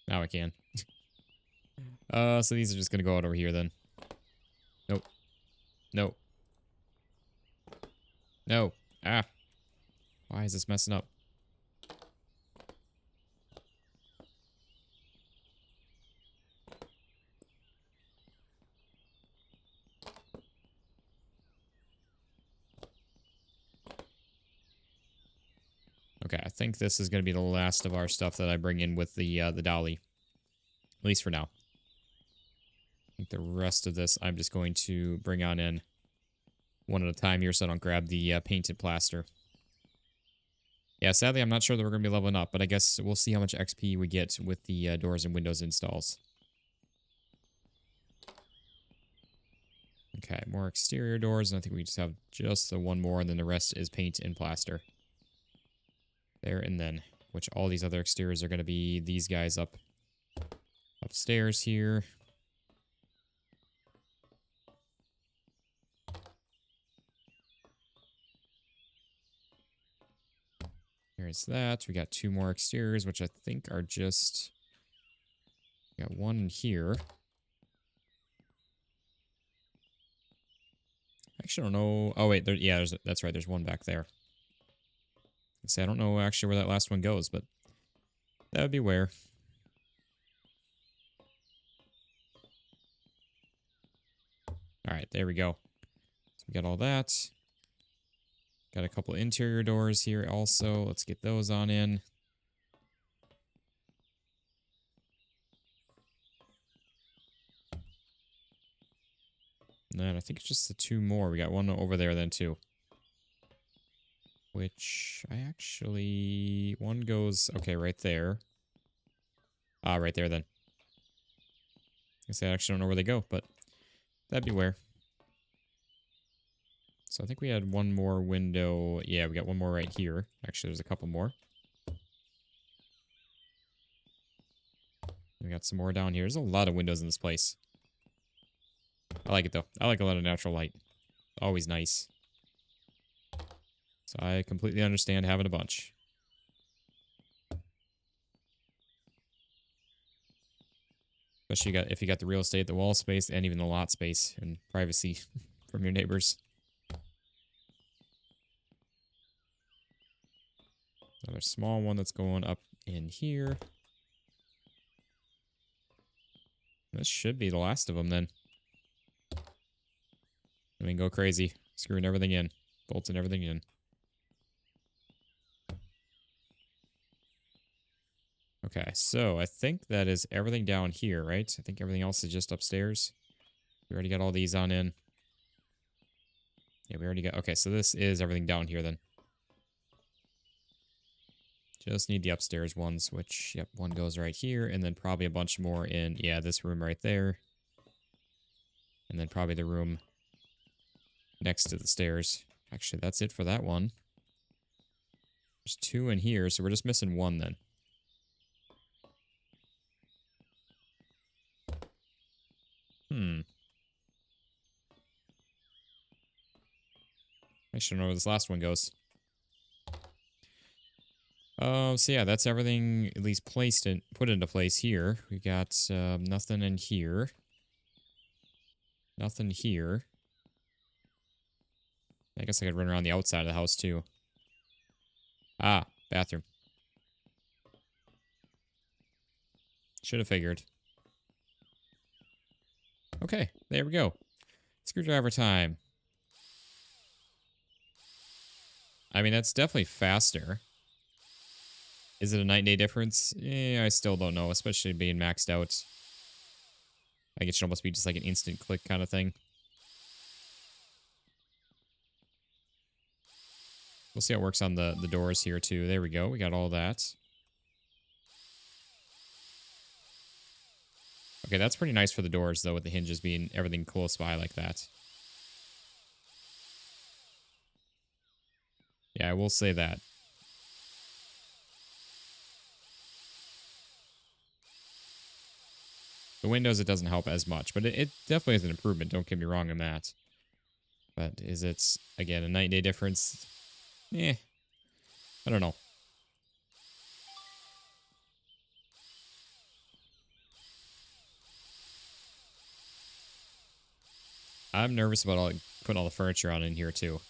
Now I can. So these are just gonna go out over here then. Nope. Nope. No. Ah. Why is this messing up? Okay, I think this is going to be the last of our stuff that I bring in with the dolly. At least for now. I think the rest of this I'm just going to bring on in one at a time here so I don't grab the painted plaster. Yeah, sadly, I'm not sure that we're going to be leveling up, but I guess we'll see how much XP we get with the doors and windows installs. Okay, more exterior doors, and I think we just have just the one more, and then the rest is paint and plaster. There and then, which all these other exteriors are going to be these guys upstairs here. There's that. We got two more exteriors, which I think are just... We got one in here. Actually, I don't know. Oh, wait. Yeah, that's right. There's one back there. I don't know actually where that last one goes, but that would be where. All right, there we go. So we got all that. Got a couple interior doors here also. Let's get those on in. And then I think it's just the two more. We got one over there then too. Which I actually... One goes... Okay, right there. Ah, right there then. I actually don't know where they go, but that'd be where. So I think we had one more window. Yeah, we got one more right here. Actually, there's a couple more. We got some more down here. There's a lot of windows in this place. I like it, though. I like a lot of natural light. Always nice. So I completely understand having a bunch. Especially if you got the real estate, the wall space, and even the lot space and privacy from your neighbors. Another small one that's going up in here. This should be the last of them then. I mean, go crazy. Screwing everything in. Bolting everything in. Okay, so I think that is everything down here, right? I think everything else is just upstairs. We already got all these on in. Yeah, we already got... Okay, so this is everything down here then. Just need the upstairs ones, which, yep, one goes right here, and then probably a bunch more in, yeah, this room right there. And then probably the room next to the stairs. Actually, that's it for that one. There's two in here, so we're just missing one then. I should know where this last one goes. So yeah, that's everything at least put into place here. We got nothing in here. Nothing here. I guess I could run around the outside of the house too. Ah, bathroom. Should have figured. Okay, there we go. Screwdriver time. I mean, that's definitely faster. Is it a night and day difference? I still don't know, especially being maxed out. Like, it should almost be just like an instant click kind of thing. We'll see how it works on the doors here, too. There we go. We got all that. Okay, that's pretty nice for the doors, though, with the hinges being everything close by like that. Yeah, I will say that. The windows, it doesn't help as much, but it definitely is an improvement. Don't get me wrong on that. But is it, again, a night and day difference? Eh, I don't know. I'm nervous about putting all the furniture on in here, too.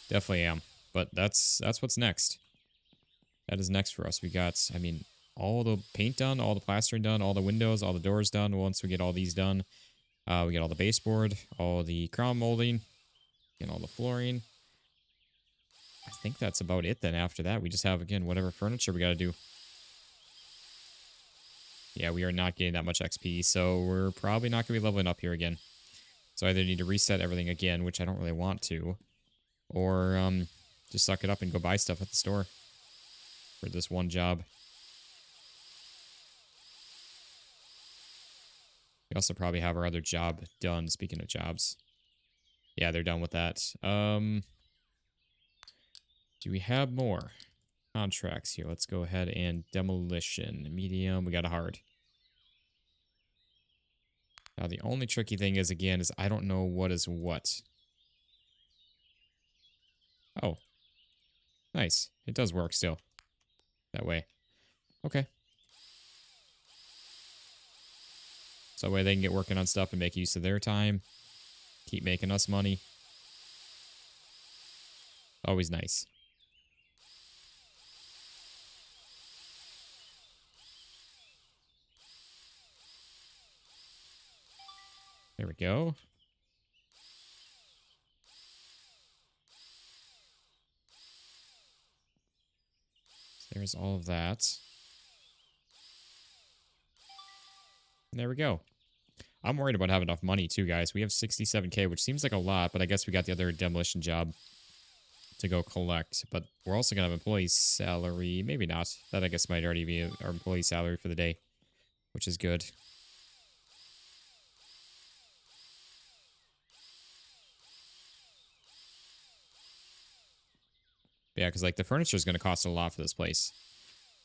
Definitely am. But that's what's next. That is next for us. We got, I mean, all the paint done, all the plastering done, all the windows, all the doors done. Once we get all these done, we get all the baseboard, all the crown molding, and all the flooring. I think that's about it then. After that, we just have, again, whatever furniture we got to do. Yeah, we are not getting that much XP, so we're probably not going to be leveling up here again. So I either need to reset everything again, which I don't really want to, or just suck it up and go buy stuff at the store for this one job. We also probably have our other job done, speaking of jobs. Yeah, they're done with that. Do we have more contracts here? Let's go ahead and demolition. Medium, we got a hard. Now, the only tricky thing is, again, is I don't know what is what. Oh. Nice. It does work still. That way. Okay. So that way they can get working on stuff and make use of their time. Keep making us money. Always nice. There we go. There's all of that. And there we go. I'm worried about having enough money too, guys. We have 67K, which seems like a lot, but I guess we got the other demolition job to go collect. But we're also going to have employee salary. Maybe not. That, I guess, might already be our employee salary for the day, which is good. Yeah, because, like, the furniture is going to cost a lot for this place.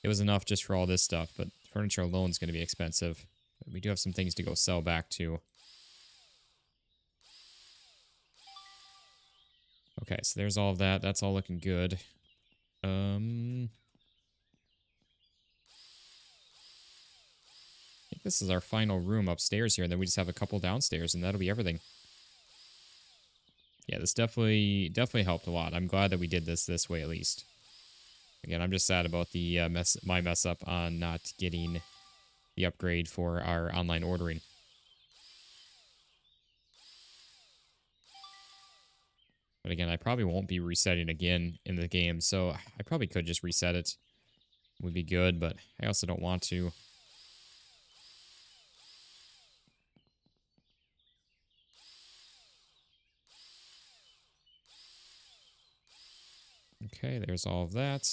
It was enough just for all this stuff, but furniture alone is going to be expensive. But we do have some things to go sell back to. Okay, so there's all of that. That's all looking good. I think this is our final room upstairs here, and then we just have a couple downstairs, and that'll be everything. Yeah, this definitely helped a lot. I'm glad that we did this way at least. Again, I'm just sad about the my mess up on not getting the upgrade for our online ordering. But again, I probably won't be resetting again in the game, so I probably could just reset it. Would be good, but I also don't want to. Okay, there's all of that.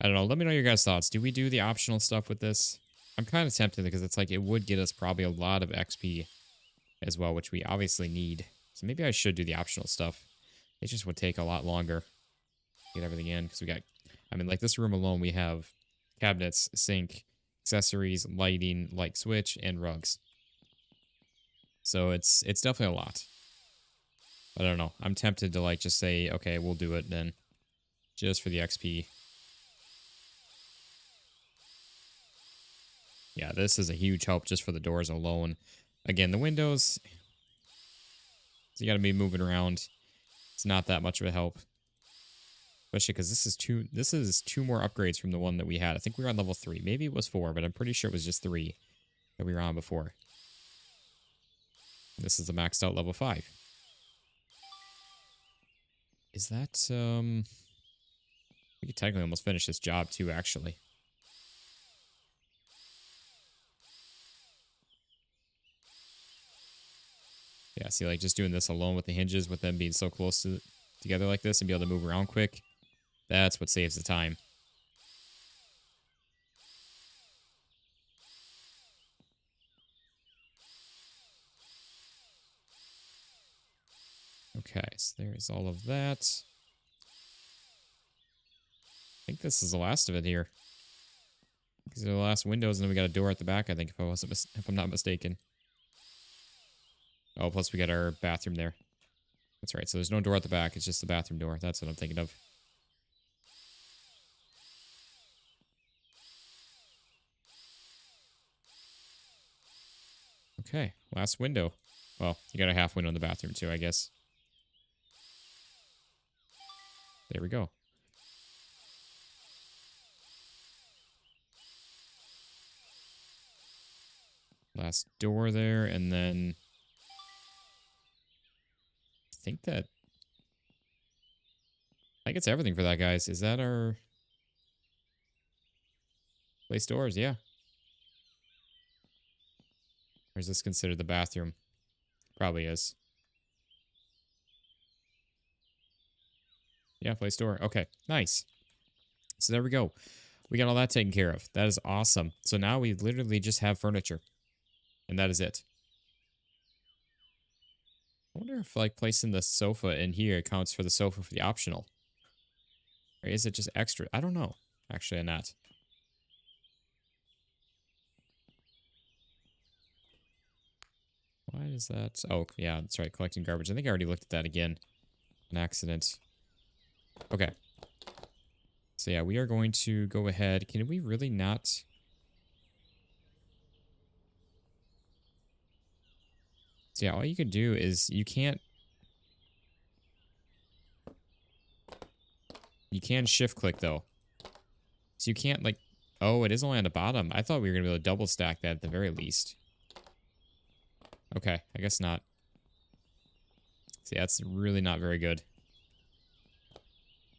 I don't know. Let me know your guys' thoughts. Do we do the optional stuff with this? I'm kind of tempted because it's like it would get us probably a lot of XP as well, which we obviously need. So maybe I should do the optional stuff. It just would take a lot longer to get everything in because we got, I mean, like this room alone, we have cabinets, sink, accessories, lighting, light switch, and rugs. So it's definitely a lot. But I don't know. I'm tempted to like just say, okay, we'll do it then. Just for the XP. Yeah, this is a huge help just for the doors alone. Again, the windows, so you got to be moving around. It's not that much of a help. Especially because this is two more upgrades from the one that we had. I think we were on level 3. Maybe it was 4, but I'm pretty sure it was just 3 that we were on before. This is the maxed out level 5. Is that, we could technically almost finish this job too, actually. Yeah, see, like, just doing this alone with the hinges, with them being so close together like this and be able to move around quick, that's what saves the time. Okay, so there's all of that. I think this is the last of it here. These are the last windows, and then we got a door at the back, I think, if I'm not mistaken. Oh, plus we got our bathroom there. That's right, so there's no door at the back, it's just the bathroom door. That's what I'm thinking of. Okay, last window. Well, you got a half window in the bathroom too, I guess. There we go. Last door there, and then I think it's everything for that, guys. Is that our place doors? Yeah. Or is this considered the bathroom? Probably is. Yeah, place door. Okay, nice. So there we go. We got all that taken care of. That is awesome. So now we literally just have furniture. And that is it. I wonder if, like, placing the sofa in here counts for the sofa for the optional. Or is it just extra? I don't know. Actually, I'm not. Why is that? Oh, yeah, that's right. Collecting garbage. I think I already looked at that again. An accident. Okay. So, yeah, we are going to go ahead. Can we really not? So, yeah, all you can do is you can shift click, though. So you can't, like... Oh, it is only on the bottom. I thought we were going to be able to double stack that at the very least. Okay, I guess not. See, that's really not very good.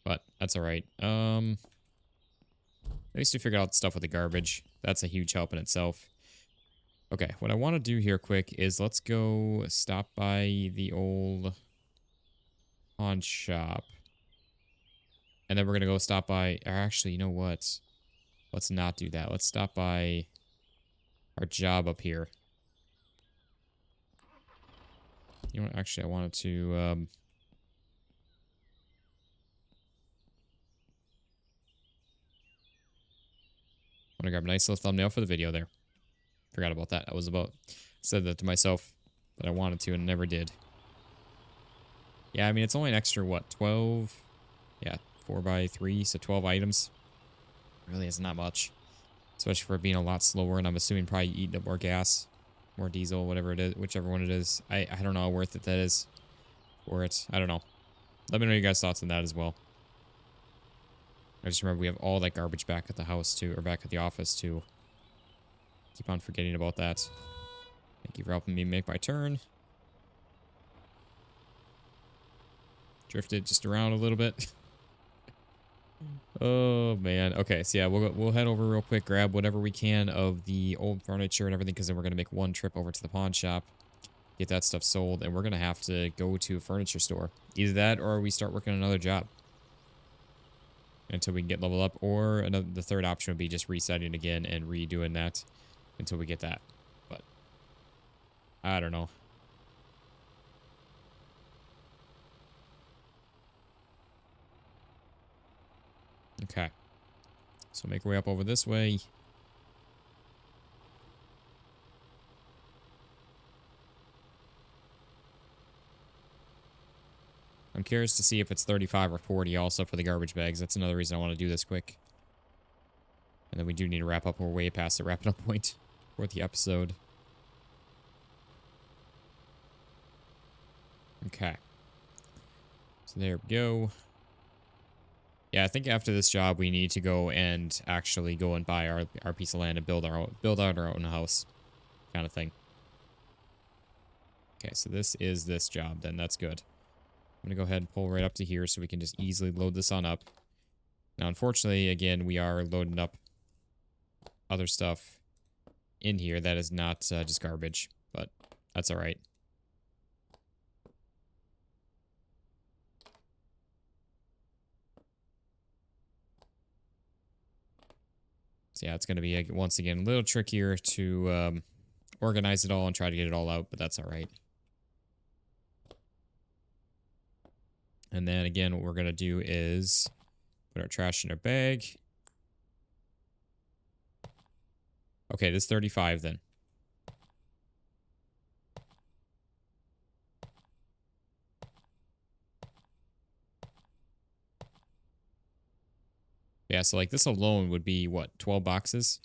But that's alright. At least we figured out stuff with the garbage. That's a huge help in itself. Okay, what I want to do here quick is let's go stop by the old pawn shop. And then we're going to go stop by... Or actually, you know what? Let's not do that. Let's stop by our job up here. You know what? Actually, I wanted to... I want to grab a nice little thumbnail for the video there. Forgot about that. Said that to myself that I wanted to and never did. Yeah, I mean, it's only an extra, what, 12? Yeah, 4x3, so 12 items. Really is not much. Especially for it being a lot slower, and I'm assuming probably eating up more gas, more diesel, whatever it is, whichever one it is. I don't know how worth it that is for it. I don't know. Let me know your guys' thoughts on that as well. I just remember we have all that garbage back at the house too, or back at the office too. Keep on forgetting about that. Thank you for helping me make my turn. Drifted just around a little bit. Oh man. Okay, so yeah, we'll head over real quick, grab whatever we can of the old furniture and everything, because then we're gonna make one trip over to the pawn shop, get that stuff sold, and we're gonna have to go to a furniture store. Either that, or we start working another job until we can get level up, or the third option would be just resetting again and redoing that until we get that. But I don't know. Okay. So make our way up over this way. I'm curious to see if it's 35 or 40 also for the garbage bags. That's another reason I want to do this quick. And then we do need to wrap up. We're way past the wrapping up point for the episode. Okay. So there we go. Yeah, I think after this job, we need to go and actually go and buy our piece of land and build out our own house, kind of thing. Okay, so this is this job, then that's good. I'm gonna go ahead and pull right up to here so we can just easily load this on up. Now, unfortunately, again, we are loading up other stuff in here that is not just garbage, but that's all right. So yeah, it's going to be, once again, a little trickier to organize it all and try to get it all out, but that's all right. And then again, what we're going to do is put our trash in our bag. Okay, this is 35 then. Yeah, so like this alone would be what, 12 boxes?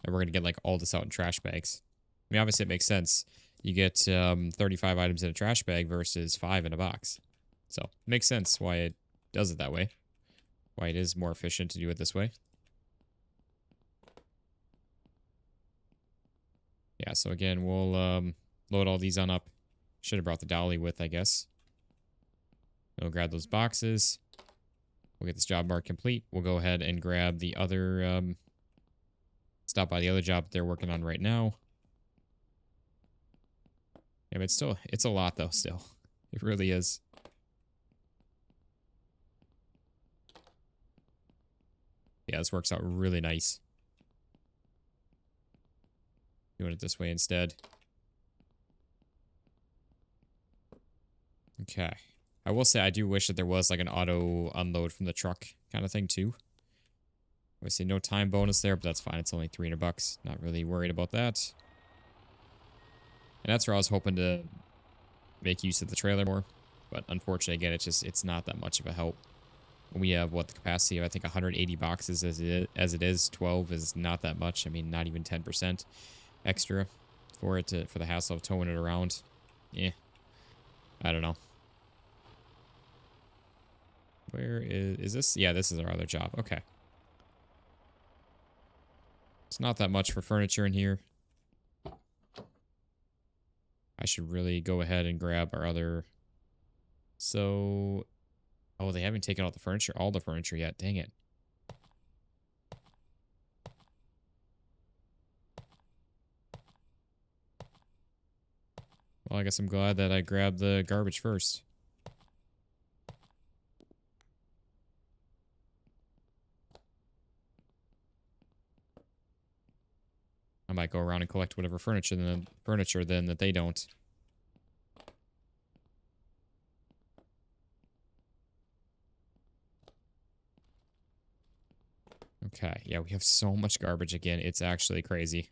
And we're going to get like all this out in trash bags. I mean, obviously it makes sense. You get 35 items in a trash bag versus 5 in a box. So it makes sense why it does it that way. Why it is more efficient to do it this way. Yeah, so again, we'll load all these on up. Should have brought the dolly with, I guess. We'll grab those boxes. We'll get this job mark complete. We'll go ahead and grab the other, stop by the other job they're working on right now. Yeah, but it's a lot though, still. It really is. Yeah, this works out really nice. Doing it this way instead. Okay. I will say I do wish that there was like an auto unload from the truck kind of thing too. Obviously no time bonus there, but that's fine. It's only 300 bucks. Not really worried about that. And that's where I was hoping to make use of the trailer more. But unfortunately, again, it's not that much of a help. We have, what, the capacity of, I think, 180 boxes as it is. 12 is not that much. I mean, not even 10% extra for the hassle of towing it around. Yeah. I don't know. Where is this? Yeah, this is our other job. Okay. It's not that much for furniture in here. I should really go ahead and grab our other... So... Oh, they haven't taken all the furniture yet. Dang it. Well, I guess I'm glad that I grabbed the garbage first. I might go around and collect whatever furniture then that they don't. Okay, yeah, we have so much garbage again. It's actually crazy.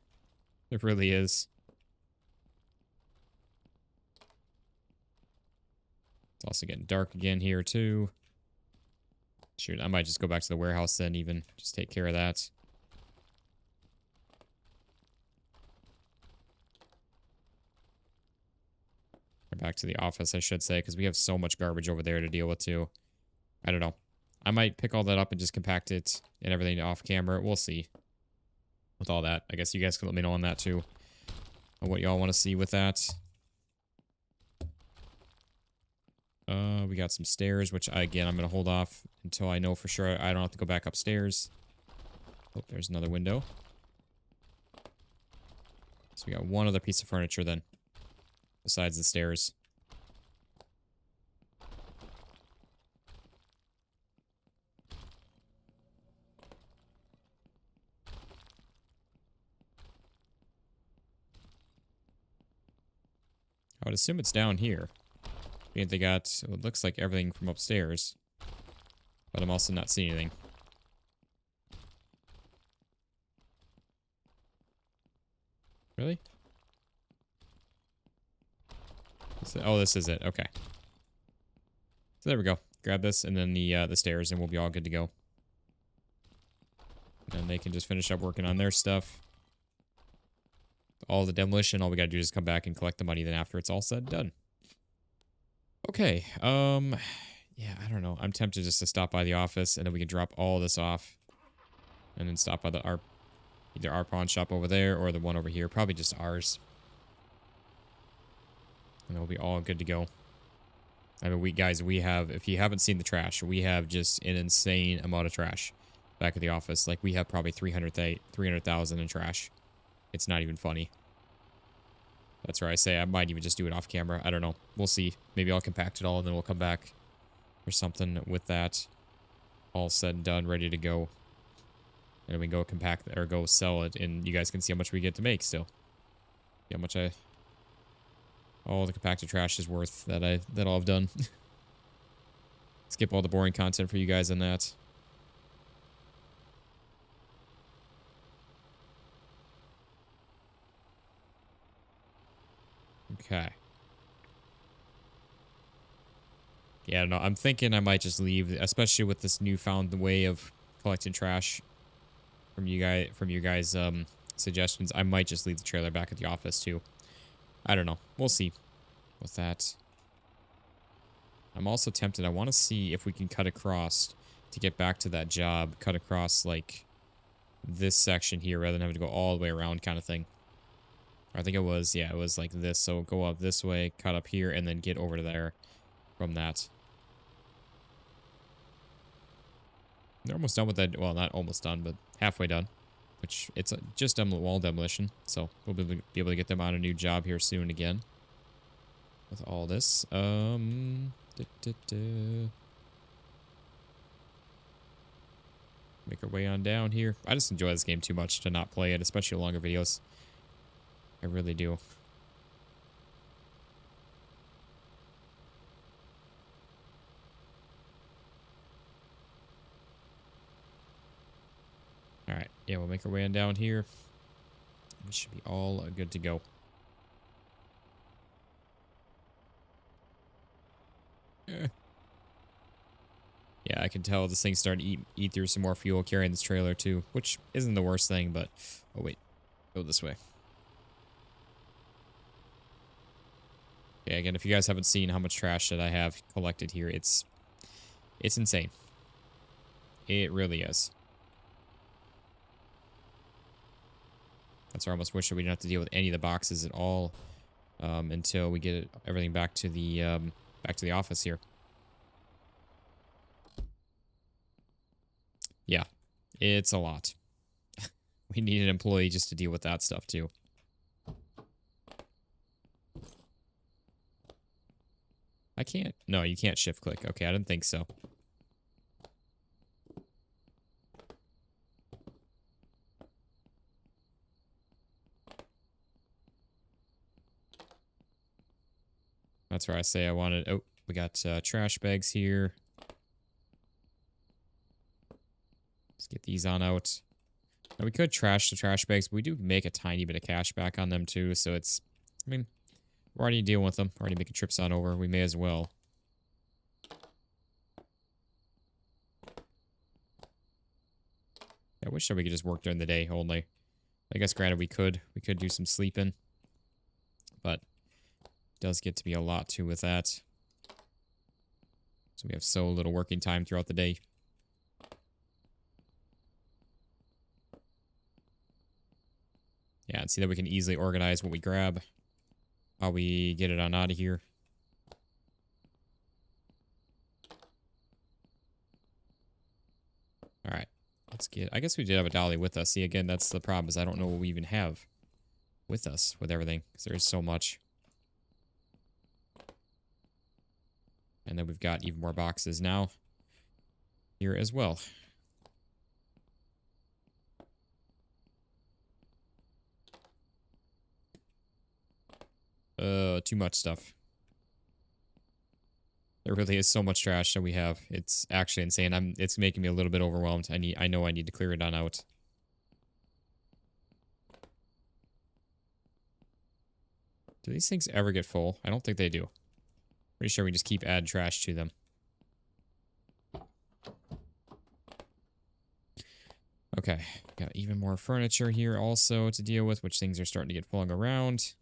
It really is. It's also getting dark again here, too. Shoot, I might just go back to the warehouse then even. Just take care of that. Or back to the office, I should say, because we have so much garbage over there to deal with, too. I don't know. I might pick all that up and just compact it and everything off camera. We'll see. With all that. I guess you guys can let me know on that, too. On what y'all want to see with that. We got some stairs, which, again, I'm going to hold off until I know for sure I don't have to go back upstairs. Oh, there's another window. So we got one other piece of furniture then. Besides the stairs. I would assume it's down here. I mean, they got, it looks like everything from upstairs. But I'm also not seeing anything. Really? Oh, this is it. Okay. So there we go. Grab this and then the stairs and we'll be all good to go. And then they can just finish up working on their stuff. All the demolition, all we gotta do is come back and collect the money then after it's all said and done. Okay, yeah, I don't know. I'm tempted just to stop by the office and then we can drop all this off. And then stop by either our pawn shop over there or the one over here. Probably just ours. And we'll be all good to go. I mean, we have, if you haven't seen the trash, we have just an insane amount of trash back at the office. Like, we have probably 300,000 in trash. It's not even funny. That's where I say I might even just do it off camera. I don't know. We'll see. Maybe I'll compact it all and then we'll come back or something with that all said and done, ready to go. And we can go compact or go sell it, and you guys can see how much we get to make still. See how much all the compacted trash is worth that all I've done. Skip all the boring content for you guys on that. Okay. Yeah, no, I'm thinking I might just leave, especially with this newfound way of collecting trash from you guys suggestions. I might just leave the trailer back at the office too. I don't know. We'll see with that. I'm also tempted. I want to see if we can cut across to get back to that job. Cut across like this section here rather than having to go all the way around kind of thing. I think it was, yeah, it was like this. So go up this way, cut up here, and then get over to there from that. They're almost done with that. Well, not almost done, but halfway done. Which, it's just done with wall demolition. So we'll be able to get them on a new job here soon again. With all this. Make our way on down here. I just enjoy this game too much to not play it, especially longer videos. I really do. Alright, yeah, we'll make our way on down here. We should be all good to go. Yeah, I can tell this thing's starting to eat through some more fuel carrying this trailer too, which isn't the worst thing, but... Oh, wait. Go this way. Yeah, again, if you guys haven't seen how much trash that I have collected here, it's insane. It really is. That's why I almost wish that we didn't have to deal with any of the boxes at all until we get everything back to the office here. Yeah, it's a lot. We need an employee just to deal with that stuff too. I can't. No, you can't shift click. Okay, I didn't think so. That's where I say I wanted. Oh, we got trash bags here. Let's get these on out. Now we could trash the trash bags, but we do make a tiny bit of cash back on them too. So it's, I mean, we're already dealing with them. We're already making trips on over. We may as well. I wish that we could just work during the day only. I guess granted we could do some sleeping, but it does get to be a lot too with that. So we have so little working time throughout the day. Yeah, and see that we can easily organize what we grab, how we get it on out of here. All right, let's get. I guess we did have a dolly with us. See, again, that's the problem is I don't know what we even have with us with everything because there is so much. And then we've got even more boxes now here as well. Too much stuff. There really is so much trash that we have. It's actually insane. It's making me a little bit overwhelmed. I know I need to clear it on out. Do these things ever get full? I don't think they do. Pretty sure we just keep adding trash to them. Okay, got even more furniture here also to deal with, which things are starting to get flung around.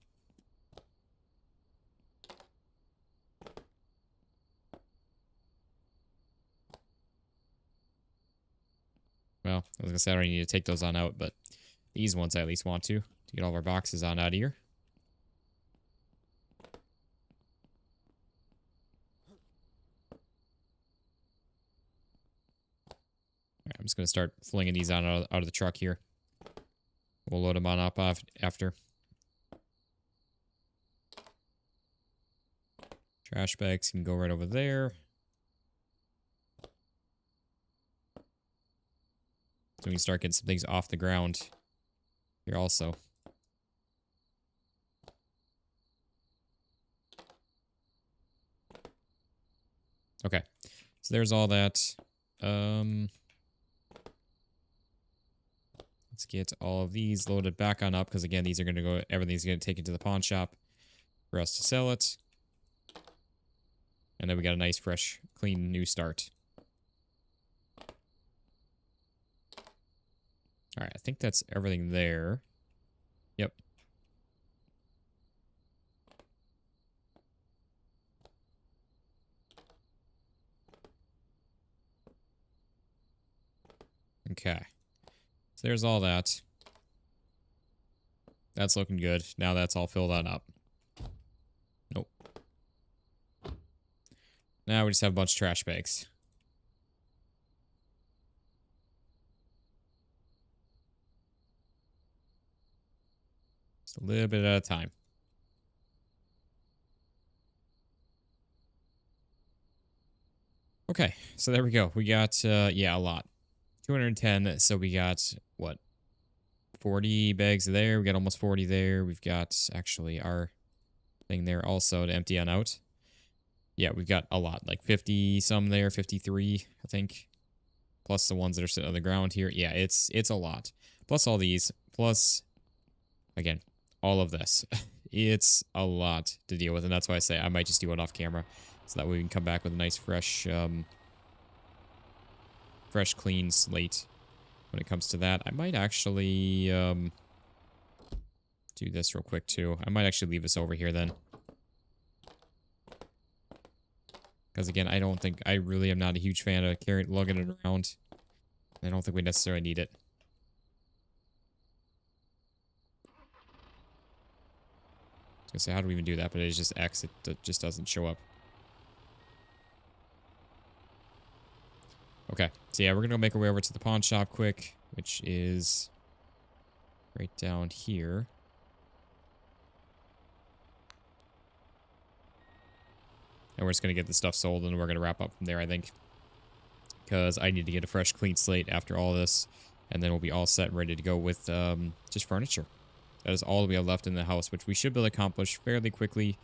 Well, I was gonna say I don't need to take those on out, but these ones I at least want to get all of our boxes on out of here. All right, I'm just gonna start flinging these out of the truck here. We'll load them on up after. Trash bags can go right over there. we can start getting some things off the ground here also. Okay, so there's all that. Let's get all of these loaded back on up, because again, these are going to go, everything's going to take it to the pawn shop for us to sell it. And then we got a nice, fresh, clean, new start. Alright, I think that's everything there. Yep. Okay. So there's all that. That's looking good. Now that's all filled on up. Nope. Now we just have a bunch of trash bags. Just a little bit at a time. Okay, so there we go. We got, yeah, a lot. 210, so we got, what, 40 bags there. We got almost 40 there. We've got, actually, our thing there also to empty on out. Yeah, we've got a lot, like 50 some there, 53, I think. Plus the ones that are sitting on the ground here. Yeah, it's a lot. Plus all these, plus, again, all of this. It's a lot to deal with, and that's why I say I might just do it off camera, so that way we can come back with a nice fresh, fresh clean slate when it comes to that. I might actually do this real quick too. I might actually leave this over here then. Because again, I really am not a huge fan of lugging it around. I don't think we necessarily need it. I was gonna say, how do we even do that? But it's just X, it just doesn't show up. Okay, so yeah, we're gonna make our way over to the pawn shop quick, which is right down here. And we're just gonna get the stuff sold, and we're gonna wrap up from there, I think. Because I need to get a fresh, clean slate after all this, and then we'll be all set and ready to go with just furniture. That is all we have left in the house, which we should be able to accomplish fairly quickly.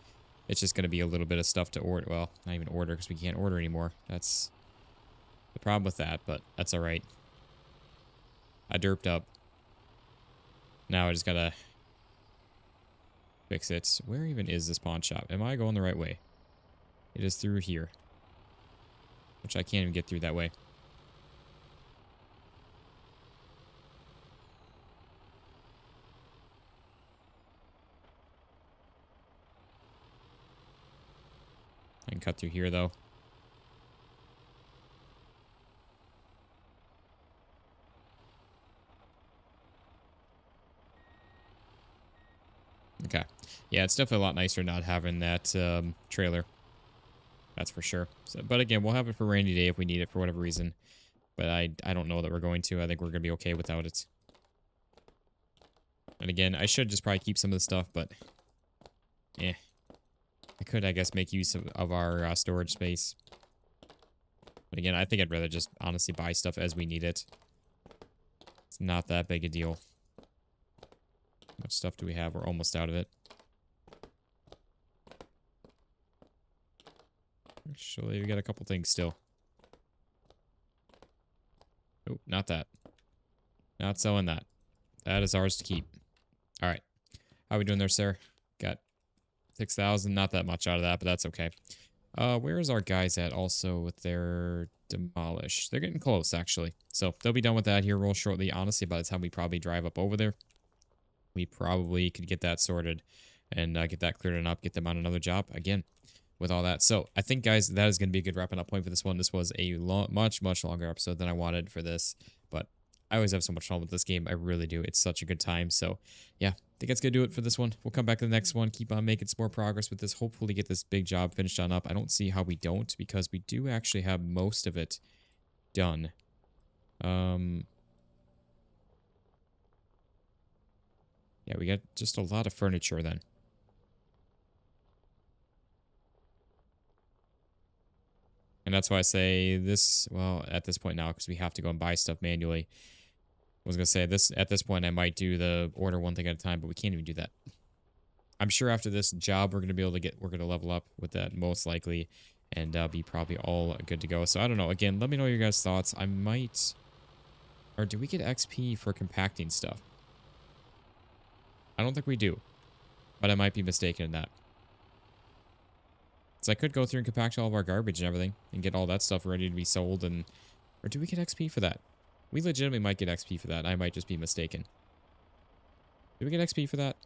It's just gonna be a little bit of stuff to order. Well, not even order, because we can't order anymore. That's the problem with that, but that's alright. I derped up. Now I just gotta fix it. Where even is this pawn shop? Am I going the right way? It is through here. Which I can't even get through that way. I can cut through here, though. Okay. Yeah, it's definitely a lot nicer not having that trailer. That's for sure. So, but again, we'll have it for a rainy day if we need it for whatever reason. But I don't know that we're going to. I think we're going to be okay without it. And again, I should just probably keep some of the stuff, but... eh. I could, I guess, make use of our storage space. But again, I think I'd rather just honestly buy stuff as we need it. It's not that big a deal. How much stuff do we have? We're almost out of it. Actually, we got a couple things still. Oh, not that. Not selling that. That is ours to keep. All right. How we doing there, sir? Got 6,000. Not that much out of that, but that's okay. Where is our guys at also with their demolish? They're getting close, actually. So they'll be done with that here real shortly. Honestly, by the time we probably drive up over there, we probably could get that sorted and get that cleared up, get them on another job again with all that. So I think, guys, that is going to be a good wrapping up point for this one. This was a much longer episode than I wanted for this, but I always have so much fun with this game. I really do. It's such a good time. So yeah, I think that's going to do it for this one. We'll come back to the next one, keep on making some more progress with this, hopefully get this big job finished on up. I don't see how we don't, because we do actually have most of it done. Yeah, we got just a lot of furniture then. And that's why I say this, well, at this point now, because we have to go and buy stuff manually. was gonna say this at this point I might do the order one thing at a time, but we can't even do that. I'm sure after this job we're gonna be able to we're gonna level up with that most likely, and be probably all good to go. So I don't know. Again, let me know your guys' thoughts. I might, or do we get XP for compacting stuff? I don't think we do, but I might be mistaken in that. So I could go through and compact all of our garbage and everything and get all that stuff ready to be sold, and or do we get XP for that? We legitimately might get XP for that. I might just be mistaken. Do we get XP for that?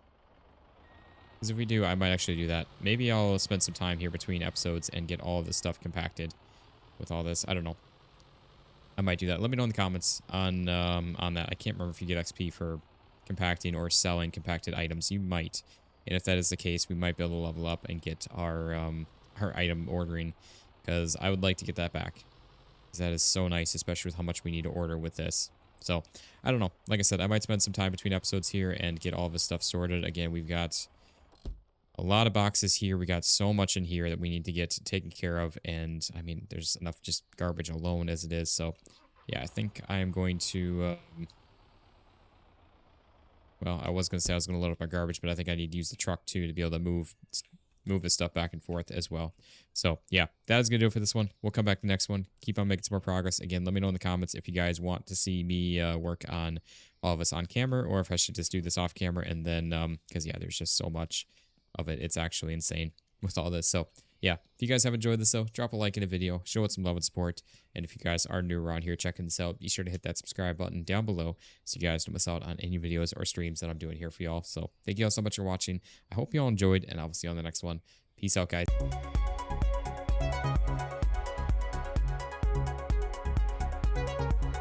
Because if we do, I might actually do that. Maybe I'll spend some time here between episodes and get all of this stuff compacted with all this. I don't know. I might do that. Let me know in the comments on that. I can't remember if you get XP for compacting or selling compacted items. You might. And if that is the case, we might be able to level up and get our item ordering, because I would like to get that back. Because that is so nice, especially with how much we need to order with this. So, I don't know. Like I said, I might spend some time between episodes here and get all this stuff sorted. Again, we've got a lot of boxes here. We got so much in here that we need to get taken care of. And, I mean, there's enough just garbage alone as it is. So, yeah, I think I am going to... well, I was going to say I was going to load up my garbage, but I think I need to use the truck, too, to be able to move this stuff back and forth as well. So, yeah, that is going to do it for this one. We'll come back to the next one. Keep on making some more progress. Again, let me know in the comments if you guys want to see me work on all of us on camera, or if I should just do this off camera. And then, because, yeah, there's just so much of it. It's actually insane with all this. So, yeah, if you guys have enjoyed this, though, drop a like in the video. Show it some love and support. And if you guys are new around here checking this out, be sure to hit that subscribe button down below so you guys don't miss out on any videos or streams that I'm doing here for y'all. So thank you all so much for watching. I hope you all enjoyed, and I'll see you on the next one. Peace out, guys.